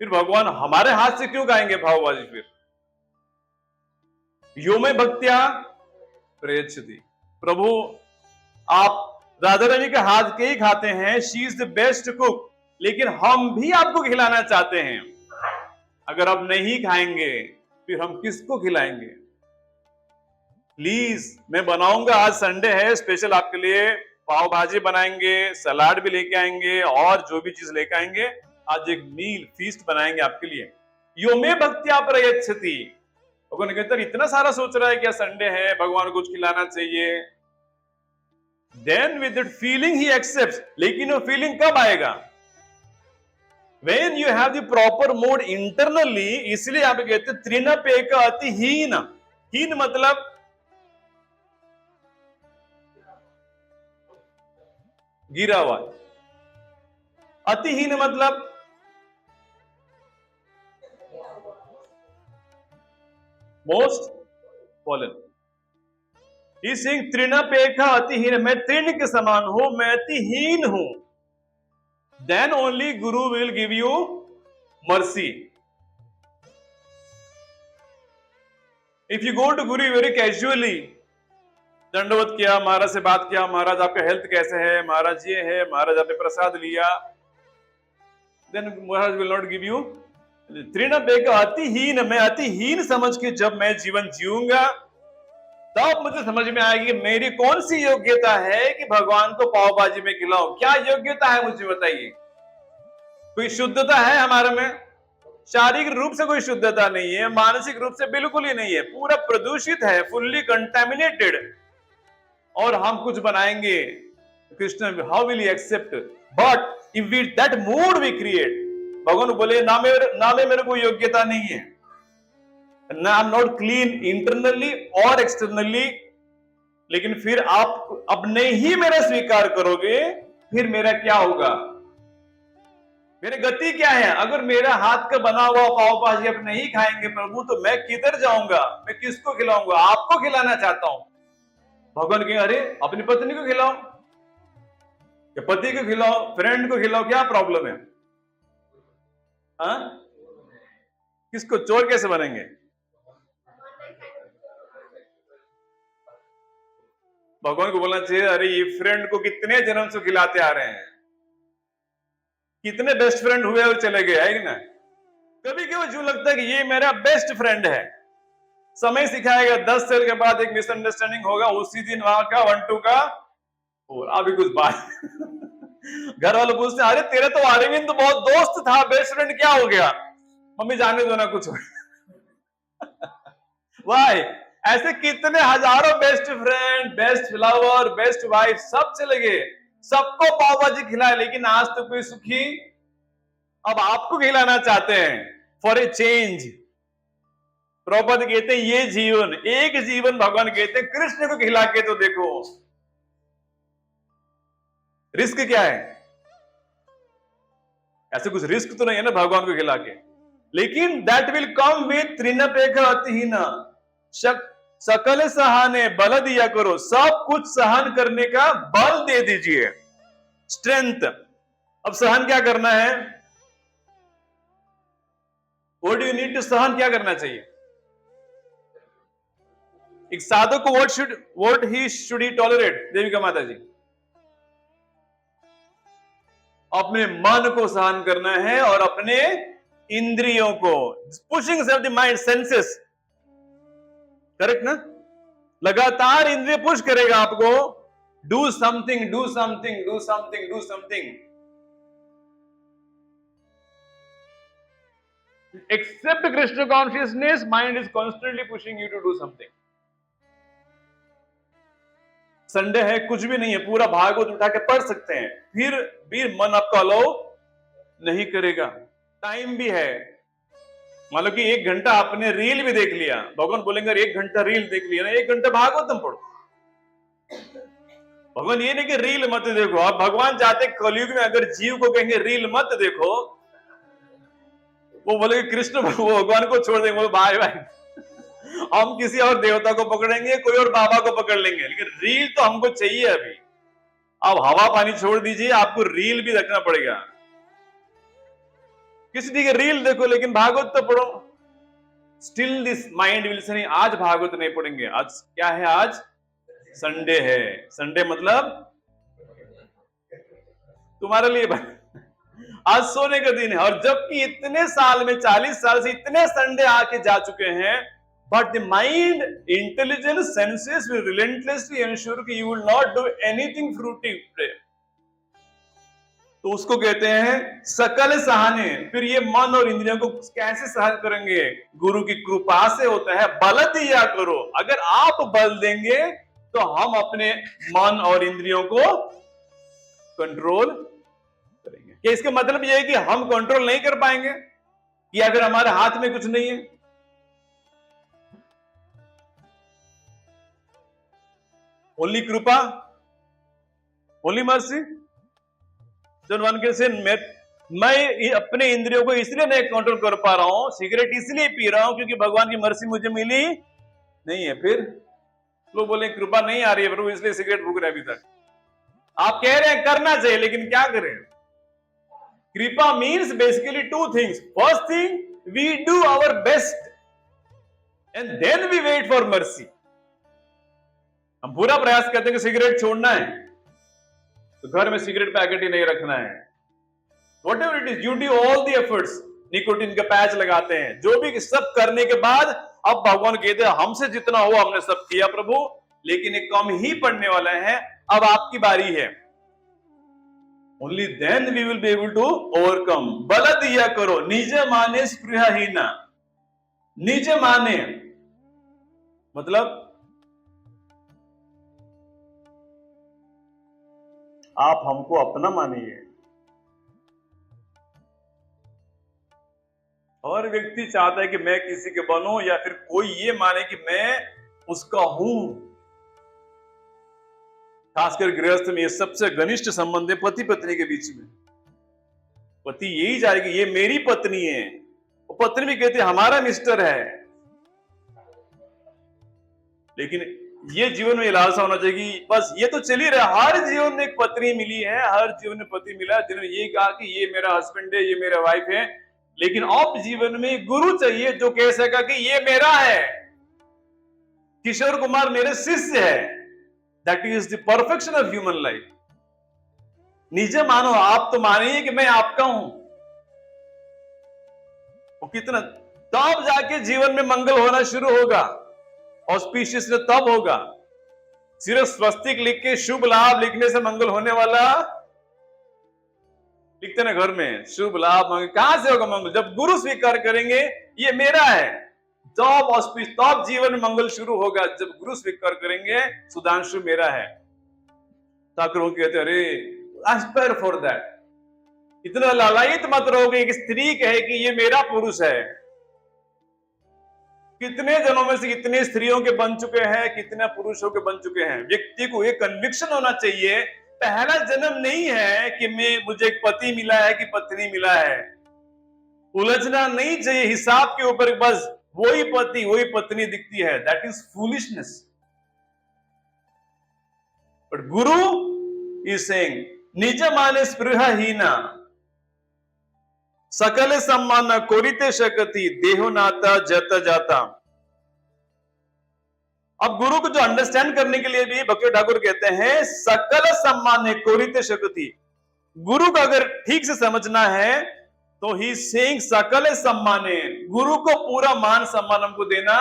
फिर भगवान हमारे हाथ से क्यों खाएंगे भावबाजी? फिर यो में भक्त्या प्रयच्छति, प्रभु आप राधा रानी के हाथ के ही खाते हैं, she is the best cook, लेकिन हम भी आपको खिलाना चाहते हैं। अगर आप नहीं खाएंगे फिर हम किसको खिलाएंगे? प्लीज, मैं बनाऊंगा, आज संडे है, स्पेशल आपके लिए पाव भाजी बनाएंगे, सलाद भी लेके आएंगे और जो भी चीज लेके आएंगे, आज एक मील फीस्ट बनाएंगे आपके लिए। यो में भक्त्या प्रयच्छति, भगवान कहते हैं इतना सारा सोच रहा है क्या संडे है, भगवान को कुछ खिलाना चाहिए। देन विद दैट फीलिंग ही एक्सेप्ट्स। लेकिन वो फीलिंग कब आएगा? When you have the proper mood internally, इसलिए आप कहते हैं त्रिनपेक अतिहीन। हीन मतलब गिरा हुआ, अतिहीन मतलब मोस्ट फॉलन। इस त्रिनपेका अतिहीन, मैं तृण के समान हूं, मैं अतिहीन हूं। Then only Guru will give you mercy. If you go to Guru very casually, दंडवत किया, महाराज से बात किया, महाराज आपका हेल्थ कैसे है, महाराज ये है, महाराज आपने प्रसाद लिया, then Maharaj will not give you। त्रिनपेका अतिहीन, मैं अतिहीन समझ के जब मैं जीवन जीऊंगा तब मुझे समझ में आएगी कि मेरी कौन सी योग्यता है कि भगवान को पाव भाजी में खिलाऊं। क्या योग्यता है मुझे बताइए? कोई शुद्धता है हमारे में? शारीरिक रूप से कोई शुद्धता नहीं है, मानसिक रूप से बिल्कुल ही नहीं है, पूरा प्रदूषित है, फुल्ली कंटेमिनेटेड। और हम कुछ बनाएंगे, Krishna how will you accept? But if we that mood we create, भगवान बोले ना में मेरे को योग्यता नहीं है, ना I am not clean internally और एक्सटर्नली, लेकिन फिर आप अपने ही मेरा स्वीकार करोगे, फिर मेरा क्या होगा? मेरी गति क्या है? अगर मेरा हाथ का बना हुआ पाव भाजी आप नहीं खाएंगे प्रभु, तो मैं किधर जाऊंगा? मैं किसको खिलाऊंगा? आपको खिलाना चाहता हूं। भगवान कहे अरे अपनी पत्नी को खिलाओ, या पति को खिलाओ, फ्रेंड को खिलाओ, क्या प्रॉब्लम है? हाँ, किसको चोर कैसे बनेंगे? भगवान को बोलना चाहिए अरे ये फ्रेंड को कितने जन्म से खिलाते आ रहे हैं, कितने बेस्ट फ्रेंड हुए और चले गए, है कि ना? कभी कभी जो लगता है कि ये मेरा बेस्ट फ्रेंड है, समय सिखाएगा, 10 साल के बाद एक मिसअंडरस्टैंडिंग होगा, उसी दिन वहां का 1-2 का और अभी कुछ बात घर वाले पूछते अरे तेरे तो अरविंद तो बहुत दोस्त था, बेस्ट फ्रेंड क्या हो गया? मम्मी जाने दो ना कुछ वाई ऐसे कितने हजारों best friend, best lover, best wife सब चले गए, सबको पाव भाजी खिलाए, लेकिन आज तो कोई सुखी अब आपको खिलाना चाहते हैं फॉर ए चेंज। प्रभुपाद कहते हैं ये जीवन, एक जीवन भगवान कहते हैं कृष्ण को खिला के तो देखो। रिस्क क्या है? ऐसे कुछ रिस्क तो नहीं है ना भगवान को खिला के, लेकिन दैट विल कम विथ तृणपेखा अतिहीन सकल सहाने बल दिया करो। सब कुछ सहन करने का बल दे दीजिए, स्ट्रेंथ। अब सहन क्या करना है? What do you need to सहन? क्या करना चाहिए? एक साधक को what he should he tolerate? Devika माता जी, अपने मन को सहन करना है और अपने इंद्रियों को, pushing of the mind, senses, correct ना? लगातार इंद्रिय पुश करेगा आपको, do something, do something, do something, do something. Except Krishna consciousness, mind is constantly pushing you to do something. Sunday है, कुछ भी नहीं है, पूरा भागवत उठा के पढ़ सकते हैं, फिर भी मन आपका अलाउ नहीं करेगा। टाइम भी है, मान लो कि 1 घंटा आपने रील भी देख लिया, भगवान बोलेंगे 1 घंटा रील देख लिया ना, 1 घंटा भागवतम पढ़ो। भगवान ये नहीं कि रील मत देखो, आप भगवान चाहते कलयुग में अगर जीव को कहेंगे रील मत देखो, वो बोलेंगे कृष्ण भगवान को छोड़ देंगे, भाई भाई हम किसी और देवता को पकड़ेंगे, कोई और बाबा को पकड़ लेंगे, लेकिन रील तो हमको चाहिए अभी। अब हवा पानी छोड़ दीजिए, आपको रील भी रखना पड़ेगा। किसी की रील देखो लेकिन भागवत तो पढ़ो। Still this mind will say नहीं, आज भागवत नहीं पढ़ेंगे। आज क्या है? आज संडे है। संडे मतलब तुम्हारे लिए आज सोने का दिन है। और जबकि इतने साल में, 40 साल से इतने संडे आके जा चुके हैं, but the mind, intelligence, senses will relentlessly ensure कि you will not do anything fruity today। तो उसको कहते हैं सकल सहाने। फिर ये मन और इंद्रियों को कैसे सहन करेंगे? गुरु की कृपा से होता है। बल दिया करो। अगर आप बल देंगे तो हम अपने मन और इंद्रियों को कंट्रोल करेंगे। क्या इसका मतलब यह है कि हम कंट्रोल नहीं कर पाएंगे या फिर हमारे हाथ में कुछ नहीं है? ओनली कृपा, ओनली मर्सी। जब वन के से मैं अपने इंद्रियों को इसलिए नहीं कंट्रोल कर पा रहा हूं, सिगरेट इसलिए पी रहा हूं क्योंकि भगवान की मर्सी मुझे मिली नहीं है। फिर लोग बोले कृपा नहीं आ रही है प्रभु, इसलिए सिगरेट फूक रहे अभी तक। आप कह रहे हैं करना चाहिए, लेकिन क्या करें? Kripa means basically 2 things. First thing, we do our best and then we wait for mercy. हम पूरा प्रयास करते हैं कि सिगरेट छोड़ना है, तो घर में सिगरेट पैकेट ही नहीं रखना है। What ever it is, you do all the efforts. Nicotine का पैच लगाते हैं, जो भी सब करने के बाद अब भगवान कहते हैं हमसे जितना हो हमने सब किया प्रभु, लेकिन एक कम ही पड़ने वाला है, अब आपकी बारी है। Only then we will be able to overcome. बल दिया करो, निज माने स्पृहहीना। निज माने मतलब आप हमको अपना मानिए। और व्यक्ति चाहता है कि मैं किसी के बनूं, या फिर कोई ये माने कि मैं उसका हूं। खासकर गृहस्थ में ये सबसे घनिष्ठ संबंध है पति पत्नी के बीच में। पति यही चाहे कि ये मेरी पत्नी है, और पत्नी भी कहती है हमारा मिस्टर है। लेकिन ये जीवन में लालसा होना चाहिए कि बस ये तो चल ही रहा। हर जीवन में एक पत्नी मिली है, हर जीवन में पति मिला जिन्होंने ये कहा कि ये मेरा हस्बैंड है, ये मेरा वाइफ है। लेकिन अब जीवन में गुरु चाहिए जो कह सका कि ये मेरा है, किशोर कुमार मेरे शिष्य है। That is the perfection of human life. निजे मानो, आप तो मानिए कि मैं आपका हूं। वो कितना, तब जाके जीवन में मंगल होना शुरू होगा। ऑस्पिशियस तब होगा। सिर्फ स्वस्तिक लिख के शुभ लाभ लिखने से मंगल होने वाला, लिखते ना घर में शुभ लाभ मंगल, कहां से होगा मंगल? जब गुरु स्वीकार करेंगे ये मेरा है, तब ऑस्पिस, तब जीवन में मंगल शुरू होगा। जब गुरु स्वीकार करेंगे सुधांशु मेरा है। ठाकुर कहते अरे एस्पायर फॉर दैट। इतना लालायित मत रहो कि एक स्त्री कहे कि ये मेरा पुरुष है। कितने जनों में से कितने स्त्रियों के बन चुके हैं, कितने पुरुषों के बन चुके हैं। व्यक्ति को ये कन्विक्शन होना चाहिए, पहला जन्म नहीं है कि मुझे एक पति मिला है कि पत्नी मिला है। उलझना नहीं चाहिए हिसाब के ऊपर, बस वही पति वही पत्नी दिखती है। That is foolishness. But Guru is saying निज माने स्पृहहीना सकल सम्मान कोरिते शकति देहो नाता जत जाता। अब गुरु को जो अंडरस्टैंड करने के लिए भी भक्ति ठाकुर कहते हैं सकल सम्मान कोरिते शकति। गुरु को अगर ठीक से समझना है तो ही सेइंग सकल सम्माने, गुरु को पूरा मान सम्मान हमको देना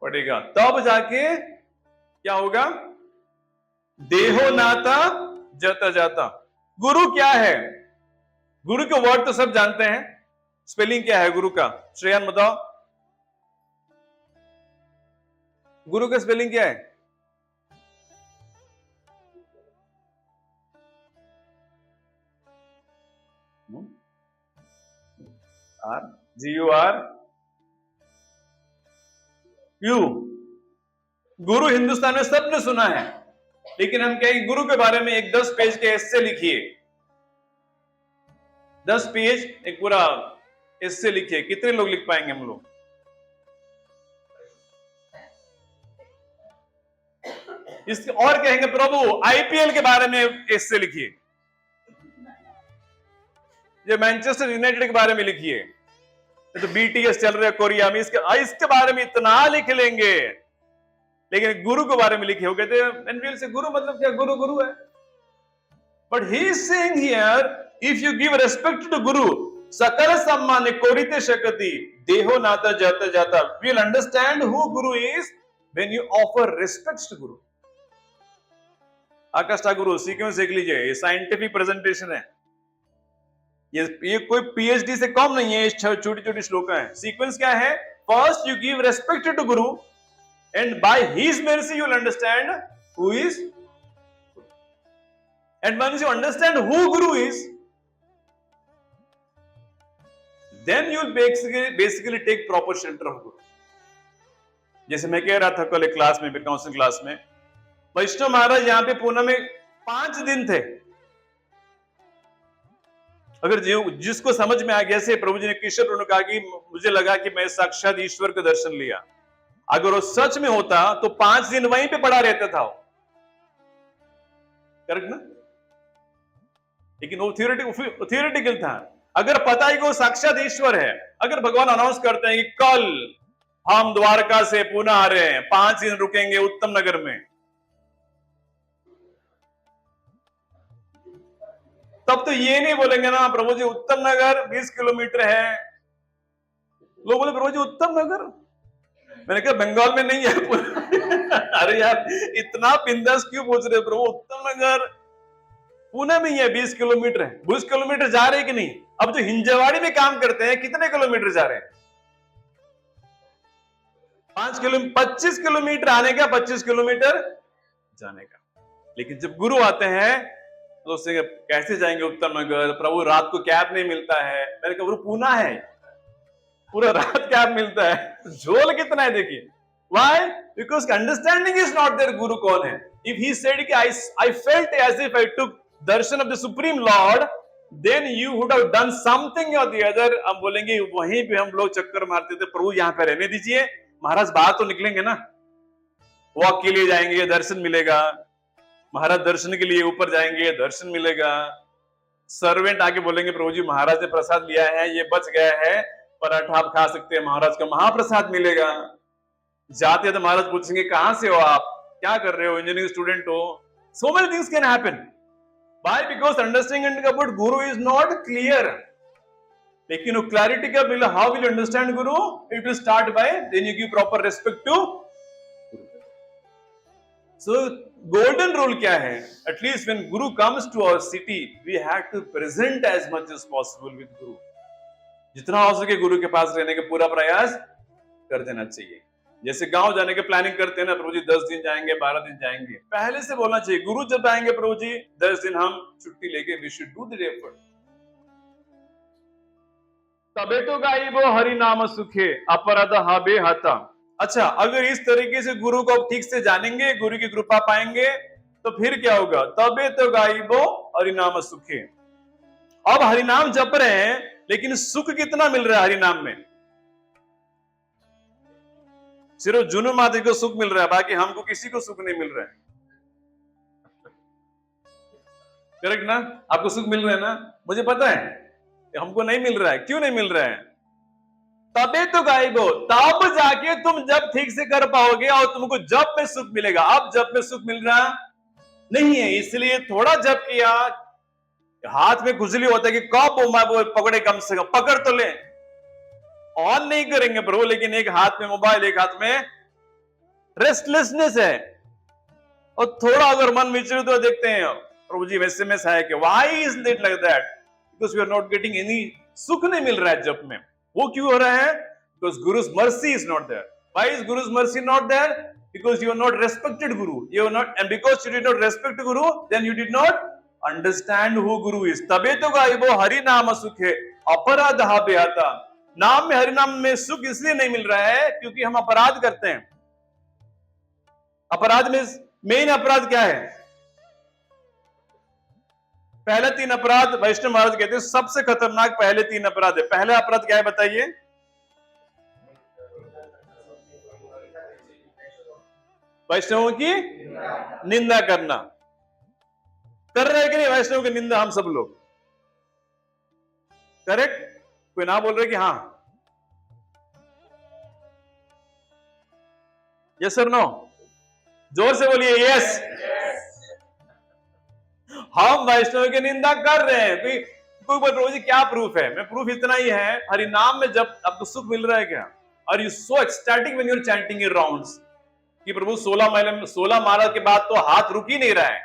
पड़ेगा, तब जाके क्या होगा? देहो नाता जता जाता। गुरु क्या है? गुरु के वर्ड तो सब जानते हैं, स्पेलिंग क्या है गुरु का? श्रेयान बताओ, गुरु का स्पेलिंग क्या है? R GUR U. गुरु हिंदुस्तान में सबने सुना है, लेकिन हम कहेंगे गुरु के बारे में एक 10 पेज के एस्से लिखिए। 10 पेज एक पूरा एस्से लिखिए। कितने लोग लिख पाएंगे हम लोग? इसके और कहेंगे प्रभु IPL के बारे में एस्से लिखिए, ये मैनचेस्टर यूनाइटेड के बारे में लिखिए, तो BTS चल रहा है कोरिया में, इसके बारे में इतना लिख लेंगे, लेकिन गुरु के बारे में लिखे हो। कहते हैं से गुरु मतलब क्या? गुरु गुरु है। But he is saying here if you give respect to guru सकल सम्मान कोरिते शकति देहो नाता जाता जाता। We will understand who guru is when you offer respect to guru. Akash Thakur sequence देख लीजिए, ये साइंटिफिक प्रेजेंटेशन है, ये कोई PhD से कम नहीं है, छोटी छोटी श्लोक है। सीक्वेंस क्या है? First you give respect to guru and by his mercy you will understand who is, and once you understand who guru is, then you will basically take proper shelter of guru. जैसे मैं कह रहा था कल एक class में, counselling class में, वैष्णव महाराज यहाँ पे पूना में 5 दिन थे। अगर जिसको समझ में आ गया से प्रभु जी ने किशोर ने कहा कि मुझे लगा कि मैं साक्षात ईश्वर का दर्शन लिया, अगर वो सच में होता तो 5 दिन वहीं पे पड़ा रहता था, करेक्ट ना? लेकिन वो थियोरेटिकल था। अगर पता है कि वो साक्षात ईश्वर है, अगर भगवान अनाउंस करते हैं कि कल हम द्वारका से पुणे आ रहे हैं, 5 दिन रुकेंगे उत्तम नगर में, तब तो ये नहीं बोलेंगे ना प्रभु जी उत्तम नगर 20 किलोमीटर है। लोग बोले प्रभु जी उत्तम नगर, मैंने कहा बंगाल में नहीं है। अरे यार इतना बिंदास क्यों पूछ रहे प्रभु? उत्तम नगर पुणे में ही है, 20 किलोमीटर है। 20 किलोमीटर जा रहे कि नहीं? अब जो हिंजवाड़ी में काम करते हैं कितने किलोमीटर जा रहे हैं? 5 किलोमीटर, 25 किलोमीटर आने का, 25 किलोमीटर जाने का। लेकिन जब गुरु आते हैं तो उससे कैसे जाएंगे उत्तम नगर? प्रभु रात को कैब नहीं मिलता है। मैंने कहा प्रभु पुणे है, पूरा रात क्या मिलता है, झोल कितना है देखिए। Why? Because understanding is not there. गुरु कौन है? If he said कि I felt as if I took darshan of the Supreme Lord, then you would have done something or the other. हम बोलेंगे वहीं पे हम लोग चक्कर मारते थे, प्रभु यहाँ पे रहने दीजिए, महाराज बाहर तो निकलेंगे ना, वॉक के लिए जाएंगे दर्शन मिलेगा, महाराज दर्शन के लिए ऊपर जाएंगे दर्शन मिलेगा। सर्वेंट आके बोलेंगे प्रभु जी महाराज ने प्रसाद लिया है, ये बच गया है, पराठा आप खा सकते हैं, महाराज का महाप्रसाद मिलेगा। जाते तो महाराज पूछेंगे कहां से हो आप, क्या कर रहे हो, इंजीनियरिंग स्टूडेंट हो। So many things can happen. Why? Because understanding about guru is not clear. लेकिन वो क्लैरिटी का मिला, how will understand guru? It will start by then you give proper respect to. So golden rule क्या है? At least when guru comes to our city we have to present as much as possible with guru. जितना हो सके गुरु के पास रहने का पूरा प्रयास कर देना चाहिए। जैसे गांव जाने के प्लानिंग करते हैं ना, प्रभु जी 10 दिन जाएंगे, 12 दिन जाएंगे, पहले से बोलना चाहिए गुरु जब आएंगे प्रभु जी 10 दिन हम छुट्टी लेके we should do the effort. तबे तो गाइबो हरि नाम सुखे अपराध हाबे हता। अच्छा, अगर इस तरीके से गुरु को ठीक से जानेंगे, गुरु की कृपा पाएंगे, तो फिर क्या होगा? तबे तो गाइबो हरि नाम सुखे। अब हरिनाम जप रहे हैं, लेकिन सुख कितना मिल रहा है हरिनाम में? सिर्फ जुनू माते को सुख मिल रहा है, बाकी हमको किसी को सुख नहीं मिल रहा है। करेक्ट ना? आपको सुख मिल रहा है ना? मुझे पता है हमको नहीं मिल रहा है। क्यों नहीं मिल रहा है? तबे तो गायब हो, तब जाके तुम जब ठीक से कर पाओगे और तुमको जब में सुख मिलेगा। अब जब में सुख मिल रहा नहीं है, इसलिए थोड़ा जब किया, हाथ में खुजली होता है कि कब वो पकड़े, कम से कम पकड़ तो ले। ऑन नहीं करेंगे प्रभु, लेकिन एक हाथ में मोबाइल, एक हाथ में रेस्टलेसनेस है। और थोड़ा अगर मन विचलित हो, देखते हैं प्रभु जी एसएमएस है कि why is it like that? Because we are not getting any, सुख नहीं मिल रहा है जब में। वो क्यों हो रहा है? Because guru's mercy is not there. Why is guru's mercy not there? Because you are not respected guru. You are not, and because you did not respect guru, then you did not understand who guru is. तबे तो गायबो हरि नाम सुखे अपराध हाबे हता। नाम में, हरि नाम में सुख इसलिए नहीं मिल रहा है क्योंकि हम अपराध करते हैं। अपराध में मेन अपराध क्या है? पहले 3 अपराध वैष्णव महाराज कहते हैं सबसे खतरनाक पहले 3 अपराध है। पहला अपराध क्या है बताइए? वैष्णवों की निंदा करना। कर रहे हैं कि नहीं वैष्णव की निंदा हम सब लोग? करेक्ट? कोई ना बोल रहे कि हाँ? यस और नो? जोर से बोलिए यस। हम वैष्णव की निंदा कर रहे हैं। कोई बोल रहा है क्या प्रूफ है? मैं प्रूफ इतना ही है, हरि नाम में जब आपको सुख मिल रहा है क्या? Are you so ecstatic when you are chanting in rounds कि प्रभु 16 माला के बाद तो हाथ रुक ही नहीं रहा है,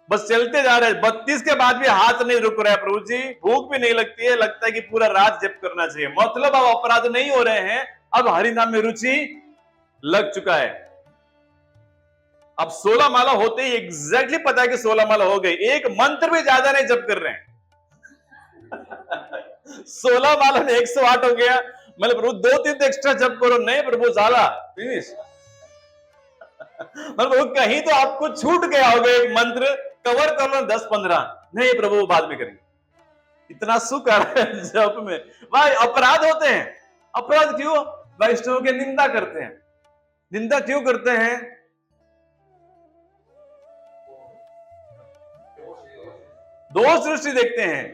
बस चलते जा रहे हैं। 32 के बाद भी हाथ नहीं रुक रहा है प्रभु जी, भूख भी नहीं लगती है, लगता है कि पूरा रात जप करना चाहिए। मतलब अब अपराध नहीं हो रहे हैं, अब हरि नाम में रुचि लग चुका है। अब 16 माला होते ही एग्जैक्टली पता है कि 16 माला हो गई, एक मंत्र भी ज्यादा नहीं जप कर रहे हैं। 16 माला में 108 हो गया, मतलब प्रभु 2-3 तो एक्स्ट्रा जप करो। नहीं प्रभु ज्यादा फिनिश। मतलब कहीं तो आपको छूट गया होगा, एक मंत्र कवर कर लो 10-15। नहीं प्रभु बाद में करेंगे। इतना सुख आ रहा है जप में। भाई अपराध होते हैं। अपराध क्यों? वैष्णव की निंदा करते हैं। निंदा क्यों करते हैं? दोष दृष्टि देखते हैं।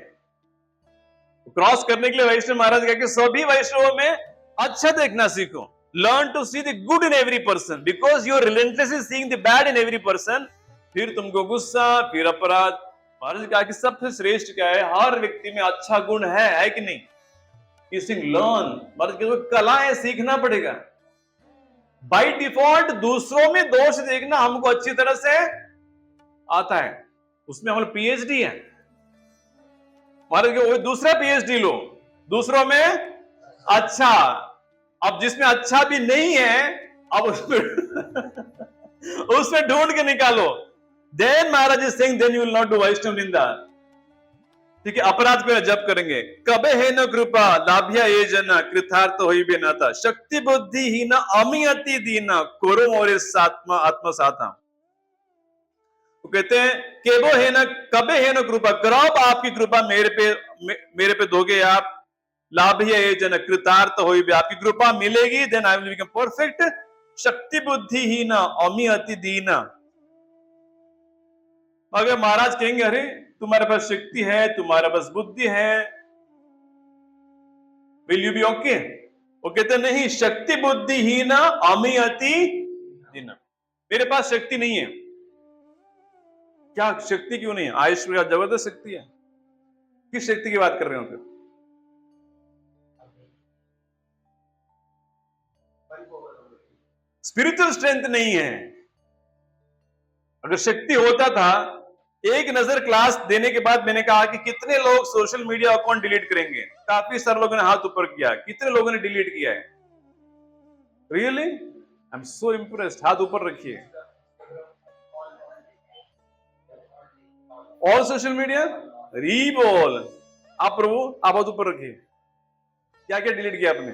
क्रॉस करने के लिए वैष्णव महाराज कह के सभी वैष्णवों में अच्छा देखना सीखो। Learn to see the good in every person, because you are relentlessly seeing the bad in every person. फिर तुमको गुस्सा, फिर अपराध। महाराज ने कहा कि सबसे श्रेष्ठ क्या है? हर व्यक्ति में अच्छा गुण है कि नहीं? लर्न, महाराज कहते कलाएं सीखना पड़ेगा। बाय डिफॉल्ट दूसरों में दोष देखना हमको अच्छी तरह से आता है, उसमें हमारा पीएचडी है। महाराज के दूसरा पीएचडी लो, दूसरों में अच्छा। अब जिसमें अच्छा भी नहीं है, अब उसमें ढूंढ के निकालो। Then Maharaj is saying then you will not do Vaishnava ninda. ठीक है? अपराध को जप करेंगे। कबे है न कृपा लाभ्या ये जना कृतार्थ होई बे नाता शक्ति बुद्धि ही न अमियति दीना कोरो मोरे सात्मा आत्मसाता। तो कहते हैं केवो है न कबे है न कृपा, कब आपकी कृपा मेरे पे दोगे आप। लाभ्या ये जन कृतार्थ होई बे, आपकी कृपा मिलेगी, then I will become perfect. शक्ति बुद्धि ही न अमियति दीना। अगर महाराज कहेंगे अरे तुम्हारे पास शक्ति है, तुम्हारे पास बुद्धि है, विल यू बी ओके? वो कहते नहीं, शक्ति बुद्धि ही ना अमियति दीना। मेरे पास शक्ति नहीं है। क्या शक्ति क्यों नहीं है? आयुष में जबरदस्त शक्ति है। किस शक्ति की बात कर रहे हो फिर? स्पिरिचुअल स्ट्रेंथ नहीं है। अगर शक्ति होता था, एक नजर क्लास देने के बाद मैंने कहा कि कितने लोग सोशल मीडिया अकाउंट डिलीट करेंगे? काफी सारे लोगों ने हाथ ऊपर किया। कितने लोगों ने डिलीट किया है? Really I am so impressed. हाथ ऊपर रखिए। ऑल सोशल मीडिया रीबोल। आप प्रभु आप हाथ ऊपर रखिए। क्या क्या डिलीट किया आपने?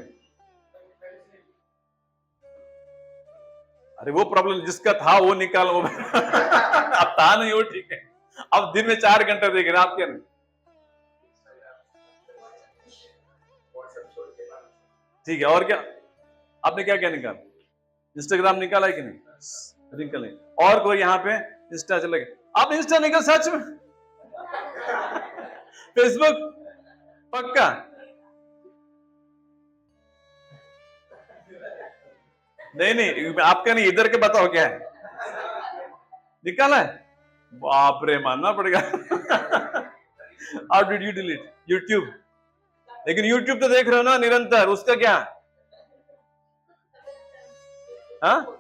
अरे वो प्रॉब्लम जिसका था वो निकाल, वो अब था नहीं, वो ठीक है। अब दिन में 4 घंटे देख रहे हैं आप, क्या नहीं? ठीक है, और क्या आपने क्या क्या निकाला? इंस्टाग्राम निकाला है कि नहीं? निकले। और कोई यहाँ पे इंस्टा चले गए? आप इंस्टा निकल सच में? फेसबुक पक्का? नहीं नहीं, आपका नहीं, इधर के बताओ क्या है? निकाला है? बाप रे, मानना पड़ेगा। How did you delete? YouTube? लेकिन यूट्यूब तो देख रहे हो ना निरंतर, उसका क्या? हाँ,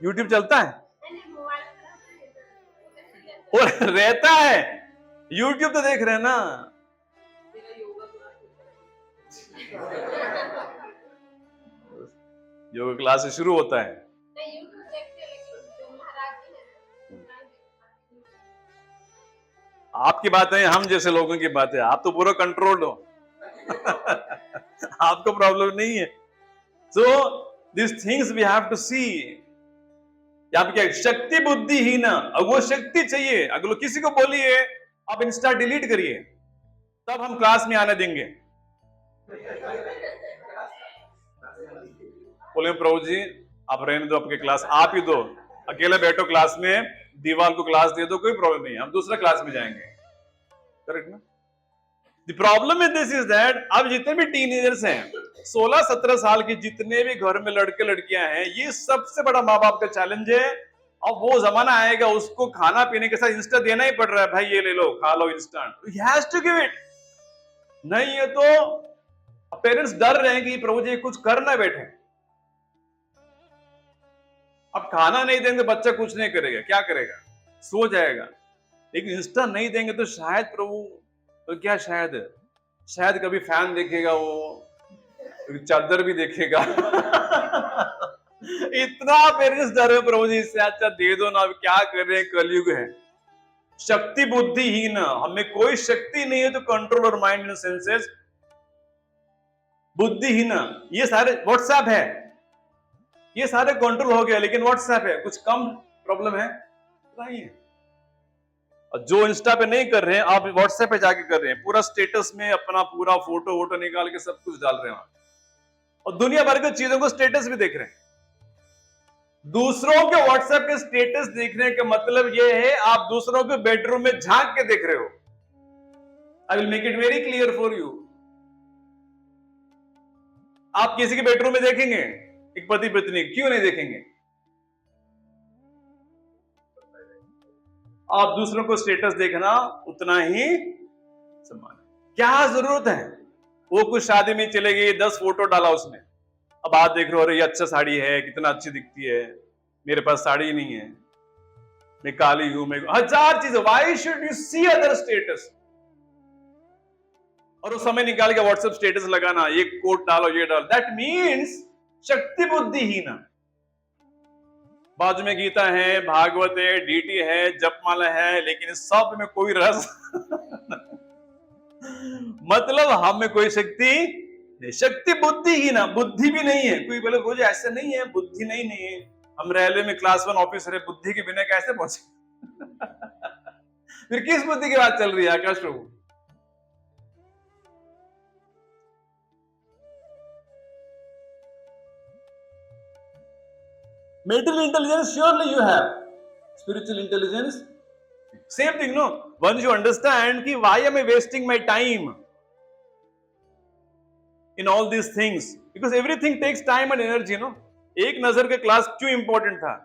यूट्यूब चलता है और रहता है, यूट्यूब तो देख रहे हैं ना। योगा क्लास से शुरू होता है। आपकी बात है, हम जैसे लोगों की बात है, आप तो पूरा कंट्रोल्ड हो। आपको प्रॉब्लम नहीं है। So this things we have to see. यहाँ पे क्या, शक्ति बुद्धि ही ना, अब वो शक्ति चाहिए। अगर किसी को बोलिए आप इंस्टा डिलीट करिए, तब हम क्लास में आने देंगे। बोले प्रभु जी आप रहने दो, आपके क्लास आप ही दो, अकेले बैठो क्लास में, दीवार को क्लास दे दो, कोई प्रॉब्लम नहीं, हम दूसरा क्लास में जाएंगे। करेक्ट ना? The problem is this is that अब जितने भी टीनेजर्स हैं, 16-17 साल के जितने भी घर में लड़के लड़कियां हैं, ये सबसे बड़ा माँ बाप का चैलेंज है। अब वो जमाना आएगा उसको खाना पीने के साथ इंस्टा देना ही पड़ रहा है, भाई ये ले लो खा लो instant, he has to give it. नहीं है तो पेरेंट्स डर रहे हैं कि प्रभु जी कुछ कर ना बैठे। अब खाना नहीं देंगे बच्चा कुछ नहीं करेगा, क्या करेगा? सो जाएगा। लेकिन इंस्टा नहीं देंगे तो शायद प्रभु, तो क्या शायद कभी फैन देखेगा, वो चादर भी देखेगा। इतना पेरेंट्स डर है, प्रभु जी इससे अच्छा दे दो ना, अब क्या कर रहे हैं, कलयुग है। शक्ति बुद्धि ही ना, हमें कोई शक्ति नहीं है तो कंट्रोल और माइंड एंड सेंसेस, बुद्धि ही ना। ये सारे व्हाट्सएप है, ये सारे कंट्रोल हो गया, लेकिन व्हाट्सएप है, कुछ कम प्रॉब्लम है नहीं है। और जो इंस्टा पे नहीं कर रहे हैं, आप व्हाट्सएप पे जाके कर रहे हैं, पूरा स्टेटस में अपना पूरा फोटो वोटो निकाल के सब कुछ डाल रहे हैं, और दुनिया भर की चीजों को स्टेटस भी देख रहे हैं। दूसरों के व्हाट्सएप के स्टेटस देखने का मतलब यह है आप दूसरों के बेडरूम में झांक के देख रहे हो। I will make it very clear for you. आप किसी के बेडरूम में देखेंगे एक पति पत्नी, क्यों नहीं देखेंगे? आप दूसरों को स्टेटस देखना उतना ही सम्मान। क्या जरूरत है? वो कुछ शादी में चले गई, 10 फोटो डाला उसने, अब आप देख रहे हो, अरे ये अच्छा साड़ी है, कितना अच्छी दिखती है, मेरे पास साड़ी नहीं है, मैं काली हूं, मैं 1000 चीजें। Why should you see other status? और उस समय निकाल के व्हाट्सएप स्टेटस लगाना, ये कोट डालो, ये डालो, दैट मीन्स शक्ति बुद्धि ही ना। बाजू में गीता है, भागवत है, डीटी है, जपमाला है, लेकिन इस सब में कोई रस मतलब हम में कोई शक्ति नहीं। शक्ति बुद्धि ही ना, बुद्धि भी नहीं है। कोई बोले मुझे ऐसे नहीं है, बुद्धि नहीं है, हम रेलवे में क्लास 1 ऑफिसर है, बुद्धि के बिना कैसे पहुंचे? फिर किस बुद्धि की बात चल रही है आकाश प्रभु? Mental intelligence, surely you have. Spiritual intelligence, same thing, no? Once you understand कि why am I wasting my time in all these things? Because everything takes time and energy, no? एक नजर का क्लास क्यों important था?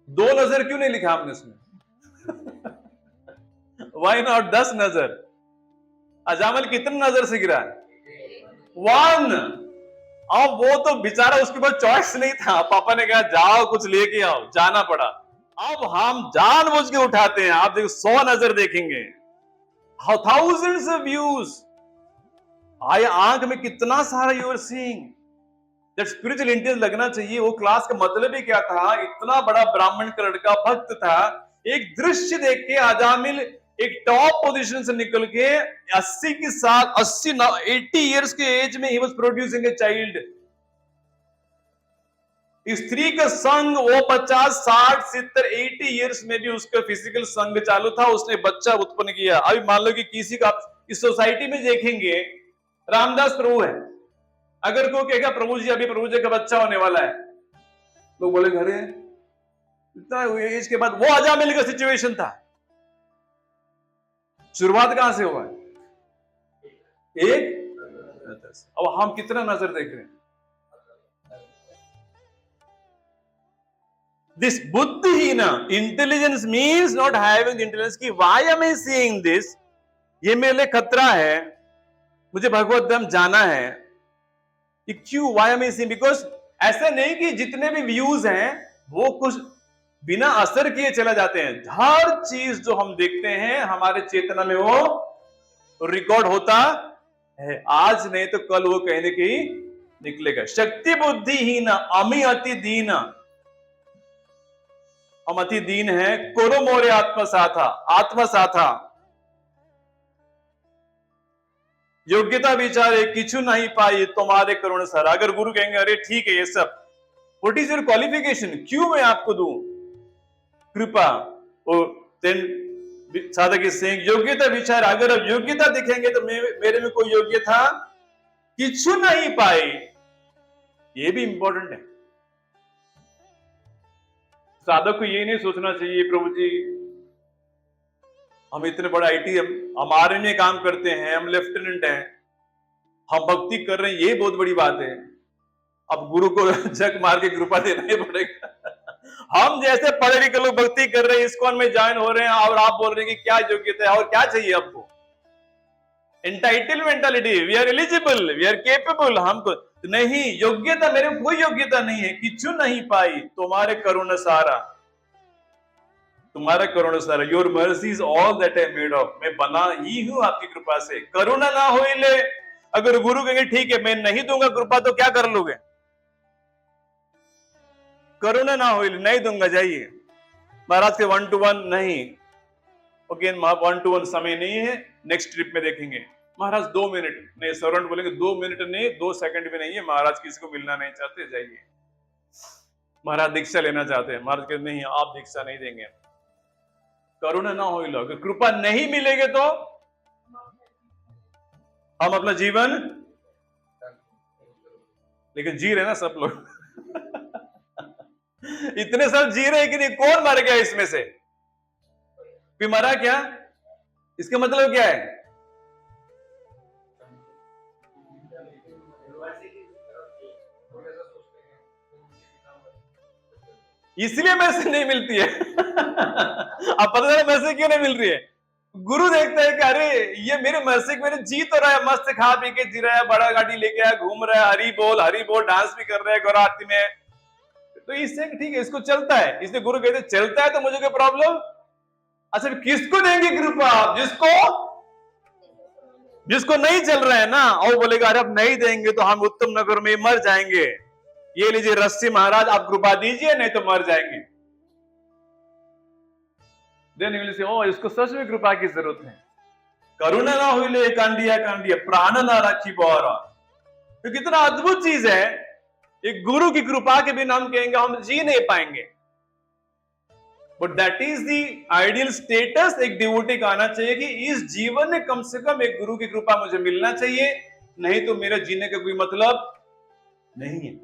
2 नजर क्यों नहीं लिखा हमने इसमें? Why not 10 नजर? अजामल कितने नजर से गिरा? 1। अब वो तो बेचारा, उसके पास चॉइस नहीं था, पापा ने कहा जाओ कुछ लेके आओ, जाना पड़ा। अब हम जानबूझ के उठाते हैं। आप देखो 100 नजर देखेंगे, थाउजेंड्स ऑफ व्यूज, आय आंख में कितना सारा you are seeing. That spiritual intelligence लगना चाहिए। वो क्लास का मतलब ही क्या था? इतना बड़ा ब्राह्मण का लड़का भक्त था, एक दृश्य देख के अजामिल एक टॉप पोजीशन से निकल के 80 के साथ 80 इयर्स के एज में he was producing a child. स्त्री का संग वो 50, 60, 70, 80 इयर्स में भी उसका फिजिकल संग चालू था, उसने बच्चा उत्पन्न किया। अभी मान लो कि किसी का इस सोसाइटी में देखेंगे रामदास प्रभु है, अगर कोई कहेगा प्रभु जी अभी प्रभु जी का बच्चा होने वाला है, लोग बोले घरे इतना एज के बाद। वो अजामिल का सिचुएशन था। शुरुआत कहां से हुआ है? एक। अब हम कितना नजर देख रहे हैं। This बुद्धिहीन intelligence means not having intelligence की why am I seeing this, ये मेरे लिए खतरा है, मुझे भगवत धर्म जाना है। ये क्यों? Why am I seeing? Because ऐसा नहीं कि जितने भी व्यूज हैं वो कुछ बिना असर किए चला जाते हैं। हर चीज जो हम देखते हैं हमारे चेतना में वो रिकॉर्ड होता है। आज नहीं तो कल वो कहने की निकलेगा। शक्ति बुद्धिहीन अमी अति दीन, हम अति दीन है। कोरो मोरे आत्मसाथा, आत्मसाथा योग्यता विचारे किचु नहीं पाई तुम्हारे करुण सर। अगर गुरु कहेंगे अरे ठीक है ये सब, व्हाट इज योर क्वालिफिकेशन, क्यों मैं आपको दूं कृपा, देन साधक इज सेइंग योग्यता विचार, अगर अब योग्यता दिखेंगे तो मेरे में कोई योग्यता किचु नहीं पाई। ये भी इंपॉर्टेंट है। साधक को ये नहीं सोचना चाहिए प्रभु जी हम इतने बड़ा आईटी हम आर्मी में काम करते हैं, हम लेफ्टिनेंट हैं, हम भक्ति कर रहे हैं, ये बहुत बड़ी बात है। अब गुरु को जग मार के कृपा देना ही पड़ेगा। हम जैसे पढ़े लिखे लोग भक्ति कर रहे हैं, इस्कॉन में ज्वाइन हो रहे हैं, और आप बोल रहे हैं कि क्या योग्यता है और क्या चाहिए आपको? Entitle mentality, we are eligible, we are capable. हमको नहीं, योग्यता, मेरे को कोई योग्यता नहीं है, किचु नहीं पाई तुम्हारे करुण सारा, तुम्हारा करुण सारा। Your mercy is all that I made of, मैं बना ही हूं आपकी कृपा से। करुणा ना हो ले, अगर गुरु कहेंगे ठीक है मैं नहीं दूंगा कृपा, तो क्या कर लोगे? करुणा ना हो ले, नहीं दूंगा, जाइए। महाराज के 1 to 1 नहीं, ओके 1 to 1 समय नहीं है, नेक्स्ट ट्रिप में देखेंगे। महाराज 2 मिनट नहीं, सर्वेंट बोलेंगे 2 मिनट नहीं, 2 सेकंड भी नहीं है। महाराज किसी को मिलना नहीं चाहते, जाइए। महाराज दीक्षा लेना चाहते हैं, महाराज कहते नहीं आप दीक्षा नहीं देंगे। करुणा ना हो लो, अगर कृपा नहीं मिलेगी तो हम अपना जीवन लेकिन जी रहे ना सब लोग। इतने सब जी रहे कि नहीं, कौन मर गया इसमें से? कोई मरा क्या? इसका मतलब क्या है? इसलिए मैसेज नहीं मिलती है। अब पता चला मैसेज क्यों नहीं मिल रही है? गुरु देखता है कि अरे ये मेरे मैसेज मेरे जी तो रहा है, मस्त खा पी के जी रहा है, बड़ा गाड़ी लेके आया, घूम रहा है, हरी बोल, डांस भी कर रहा है गौरा आरती में, तो इससे ठीक है, इसको चलता है। इसलिए गुरु कहते चलता है तो मुझे कोई प्रॉब्लम। अच्छा किसको देंगे कृपा? जिसको नहीं चल रहा है ना, और बोलेगा अरे अब नहीं देंगे तो हम उत्तम नगर में मर जाएंगे, ये लीजिए रस्सी महाराज आप कृपा दीजिए नहीं तो मर जाएंगे। ओ इसको सच में कृपा की जरूरत है। करुणा ना हुई कांडिया प्राण ना राखी बोरा, तो कितना अद्भुत चीज है। एक गुरु की कृपा के बिना हम कहेंगे हम जी नहीं पाएंगे, but that is the ideal status एक डिवोटी का आना चाहिए कि इस जीवन में कम से कम एक गुरु की कृपा मुझे मिलना चाहिए, नहीं तो मेरा जीने का कोई मतलब नहीं है।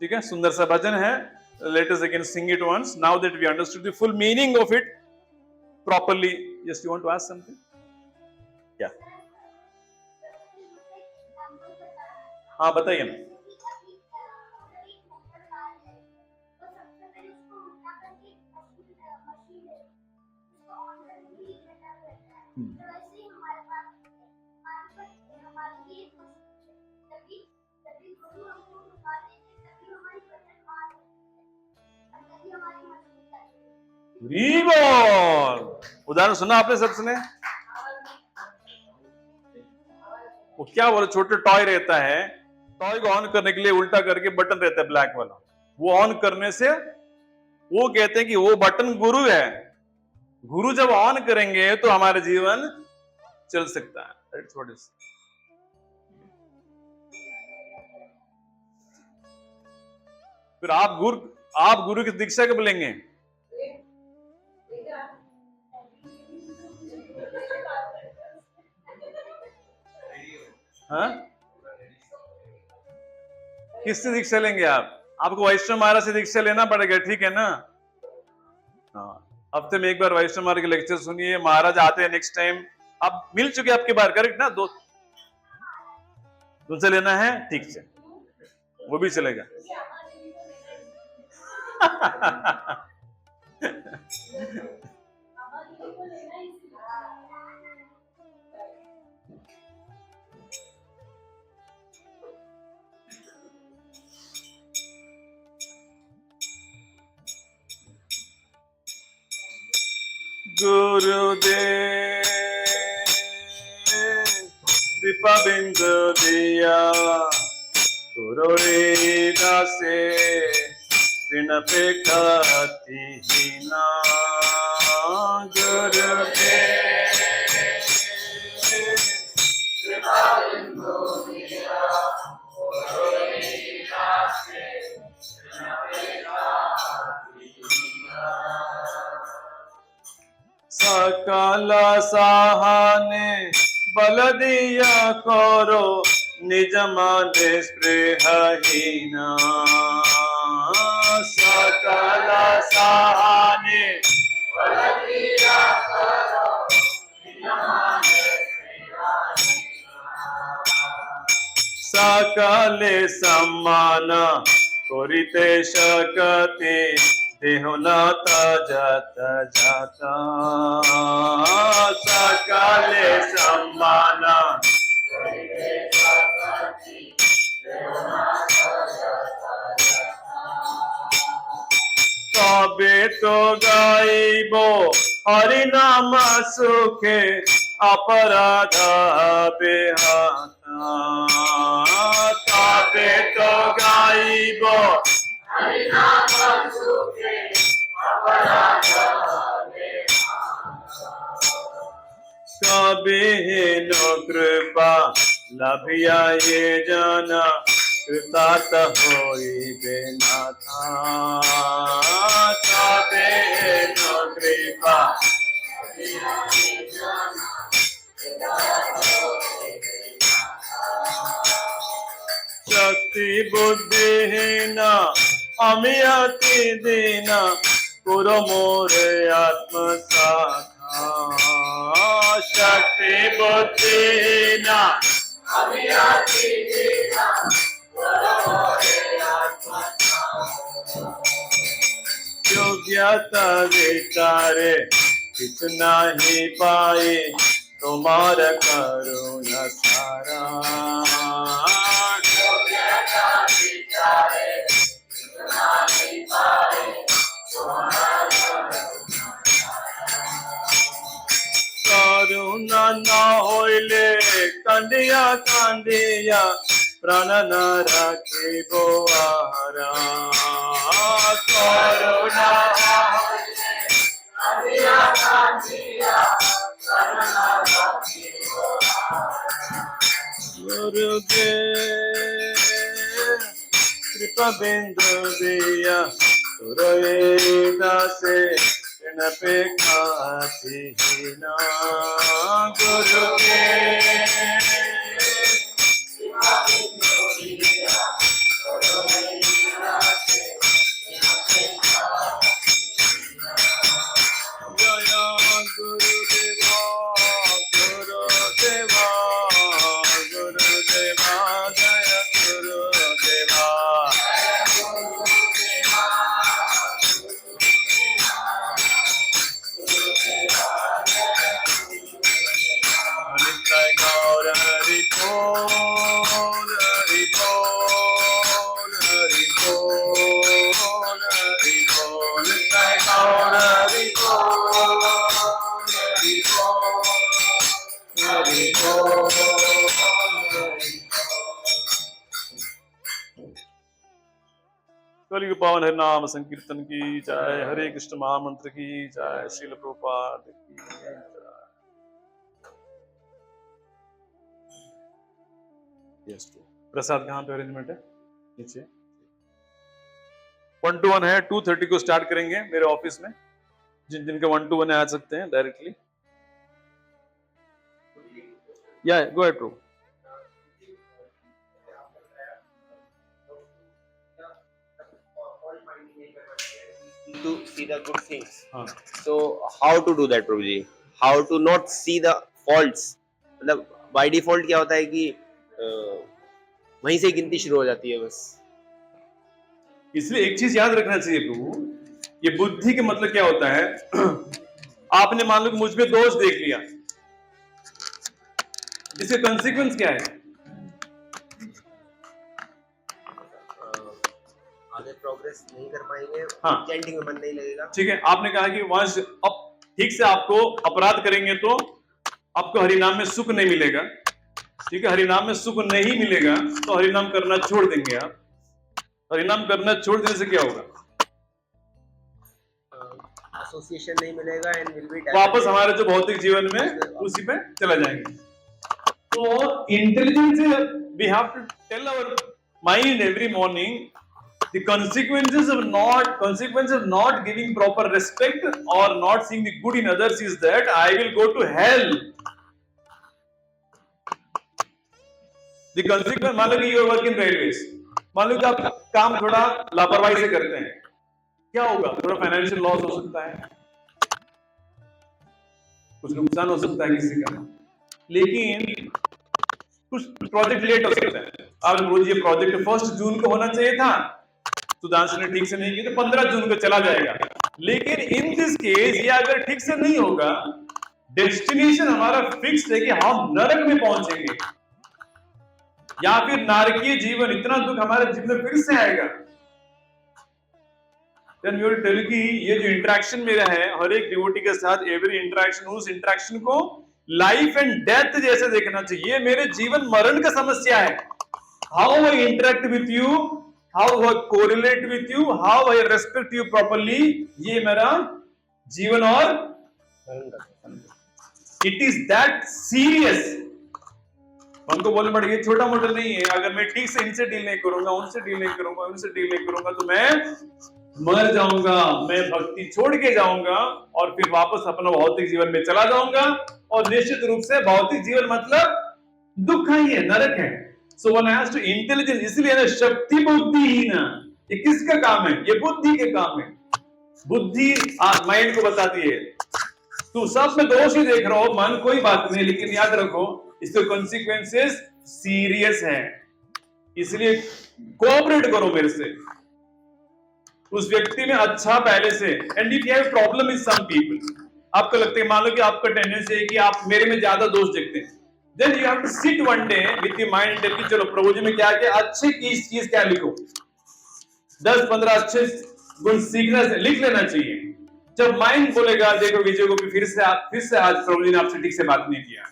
ठीक है, सुंदर सा भजन है। Let us again sing it once. Now that we understood the full meaning of it properly. Yes, you want to ask something? Yeah. हाँ बताइए ना। उदाहरण सुना आपने सबने? वो क्या बोले, छोटे टॉय रहता है, टॉय को ऑन करने के लिए उल्टा करके बटन रहता है ब्लैक वाला, वो ऑन करने से वो कहते हैं कि वो बटन गुरु है, गुरु जब ऑन करेंगे तो हमारा जीवन चल सकता है। That's what is. फिर आप गुरु की दीक्षा कब लेंगे? हाँ, किससे दीक्षा लेंगे आप? आपको वैष्णव महाराज से दीक्षा लेना पड़ेगा, ठीक है ना? हाँ, हफ्ते में एक बार वैष्णव महाराज के लेक्चर सुनिए, महाराज आते हैं नेक्स्ट टाइम। आप मिल चुके आपकी बार, करेक्ट ना? दो से लेना है, ठीक से, वो भी चलेगा। गुरुदेव कृपा बिंदु दिया गुरुरीदा से ऋण पे खातीहीना। गुरुदेव कृपा बिंदु दिया गुरुरीदा से ऋण पे खातीहीना। सकल सहाने बल दिया करो निज मन स्पृहहीना। सकल सहाने बल दिया करो निज मन स्पृहहीना। सकल सम्मान करिते शकति देह न तजत जाता। सकल सम्मान तबे तो गाइबो हरि नाम सुखे अपराध बेहाता। तबे तो गाइबो हरि नाम सुखे अपराध कभी नो कृपा लभिया ये जना कृतार्थ होइबे नाथा। कभी नो कृपा शक्ति बुद्धिहीन अमी अति दीन पुरो मोरे आत्मसाखा। शक्ति बुद्धिहीन अमी अति दीन पुरो मोरे आत्मसाखा। योग्यता विचारे किछ नहीं पाए तुम्हारा करुणा सारा। करुणा न होइले कांदिया कांदिया प्राण न राखिबो आहारा। करुणा कांदिया कांदिया प्राण न राखिबो आहारा। गुरुदेव कृपा बिंदु दिया गुरुरीदा से ऋण पे खातीहीना। गुरुदेव कृपा बिंदु दिया गुरुरीदा से ऋण पे खातीहीना। जय गुरुदेवा गुरुदेवा गुरुदेवा जय गुरुदेवा। नित्य गौर हरि बोल। कलयुग पावन हरि नाम संकीर्तन की जय, हरे कृष्ण महामंत्र की जय, श्रील प्रभुपाद की जय। यस टू प्रसाद कहाँ पे अरेंजमेंट है? नीचे 1 to 1 है, 2:30 को स्टार्ट करेंगे मेरे ऑफिस में। जिन जिनके 1 to 1 आ सकते हैं डायरेक्टली। या go ahead pro.
To see the good things.
हाँ
So how to do that, Prabhuji? How to not see the faults? मतलब by default क्या होता है कि वहीं से गिनती शुरू हो जाती है बस।
इसलिए एक चीज याद रखना चाहिए प्रभु, ये बुद्धि के मतलब क्या होता है? आपने मान लो कि मुझ में दोष देख लिया, इसके कंसीक्वेंस क्या है?
आगे प्रोग्रेस नहीं कर पाएंगे,
हाँ।
चैंटिंग में मन नहीं लगेगा।
ठीक है, आपने कहा कि वंश अब ठीक से आपको अपराध करेंगे तो आपको हरिनाम में सुख नहीं मिलेगा। ठीक है, हरिनाम में सुख नहीं मिलेगा तो हरिनाम करना छोड़ देंगे आप। हरिनाम करना छोड़ देने से क्या होगा?
एसोसिएशन नहीं मिलेगा एंड विल बी
वापस हमारे जो भौतिक जीवन में उसी पे चला जाएंगे। तो intelligence we have to tell our mind every morning the consequences of not giving proper respect or not seeing the good in others is that I will go to hell. The consequence, मान लो कि you work in railways, मान लो कि आप काम थोड़ा लापरवाही से करते हैं, क्या होगा? थोड़ा फाइनेंशियल लॉस हो सकता है, कुछ नुकसान हो सकता है किसी का, लेकिन कुछ प्रोजेक्ट लेट हो सकता है। आप रोज ये प्रोजेक्ट 1 जून को होना चाहिए था, सुधांशु ने ठीक से नहीं किया तो 15 जून को चला जाएगा। लेकिन इन दिस केस ये अगर ठीक से नहीं होगा, डेस्टिनेशन हमारा फिक्स है कि हम नरक में पहुंचेंगे या फिर नारकीय जीवन, इतना दुख हमारे जीवन में फिर से आएगा। देन वी विल टेल कि ये जो इंटरेक्शन मेरा है हर एक डिवोटी के साथ, एवरी इंटरेक्शन, उस इंटरेक्शन को लाइफ एंड डेथ जैसे देखना चाहिए। ये मेरे जीवन मरण का समस्या है। How I interact with you, how I correlate with you, how I respect you properly, ये मेरा जीवन और it is that serious। हमको बोलने पड़ेगा छोटा मोटा नहीं है। अगर मैं ठीक से इनसे डील नहीं करूंगा, उनसे डील नहीं करूंगा, उनसे डील नहीं करूंगा तो मैं मर जाऊंगा, मैं भक्ति छोड़ के जाऊंगा और फिर वापस अपना भौतिक जीवन में चला जाऊंगा। और निश्चित रूप से भौतिक जीवन मतलब दुख ही है, नरक है। So one has to intelligence, इसलिए ना शक्ति बुद्धि ही ना, ये किसका काम है? ये बुद्धि के काम है। बुद्धि माइंड को बताती है तू सब में दोष ही देख रहा हो, मन कोई बात नहीं, लेकिन याद रखो इसके कॉन्सिक्वेंसेस सीरियस है, इसलिए कोऑपरेट करो मेरे से। उस व्यक्ति में अच्छा पहले से। And if you have problem with some people, आपको लगता है, मान लो कि आपका टेंडेंसी है कि आप मेरे में ज्यादा दोष देखते हैं, then you have to sit one day with your mind and tell कि चलो प्रभु जी में क्या क्या अच्छे की चीज क्या लिखो, 10-15 अच्छे गुण सीखना से लिख लेना चाहिए। जब माइंड बोलेगा देखो विजय को फिर से आज प्रभु जी ने आपसे ठीक से बात नहीं किया,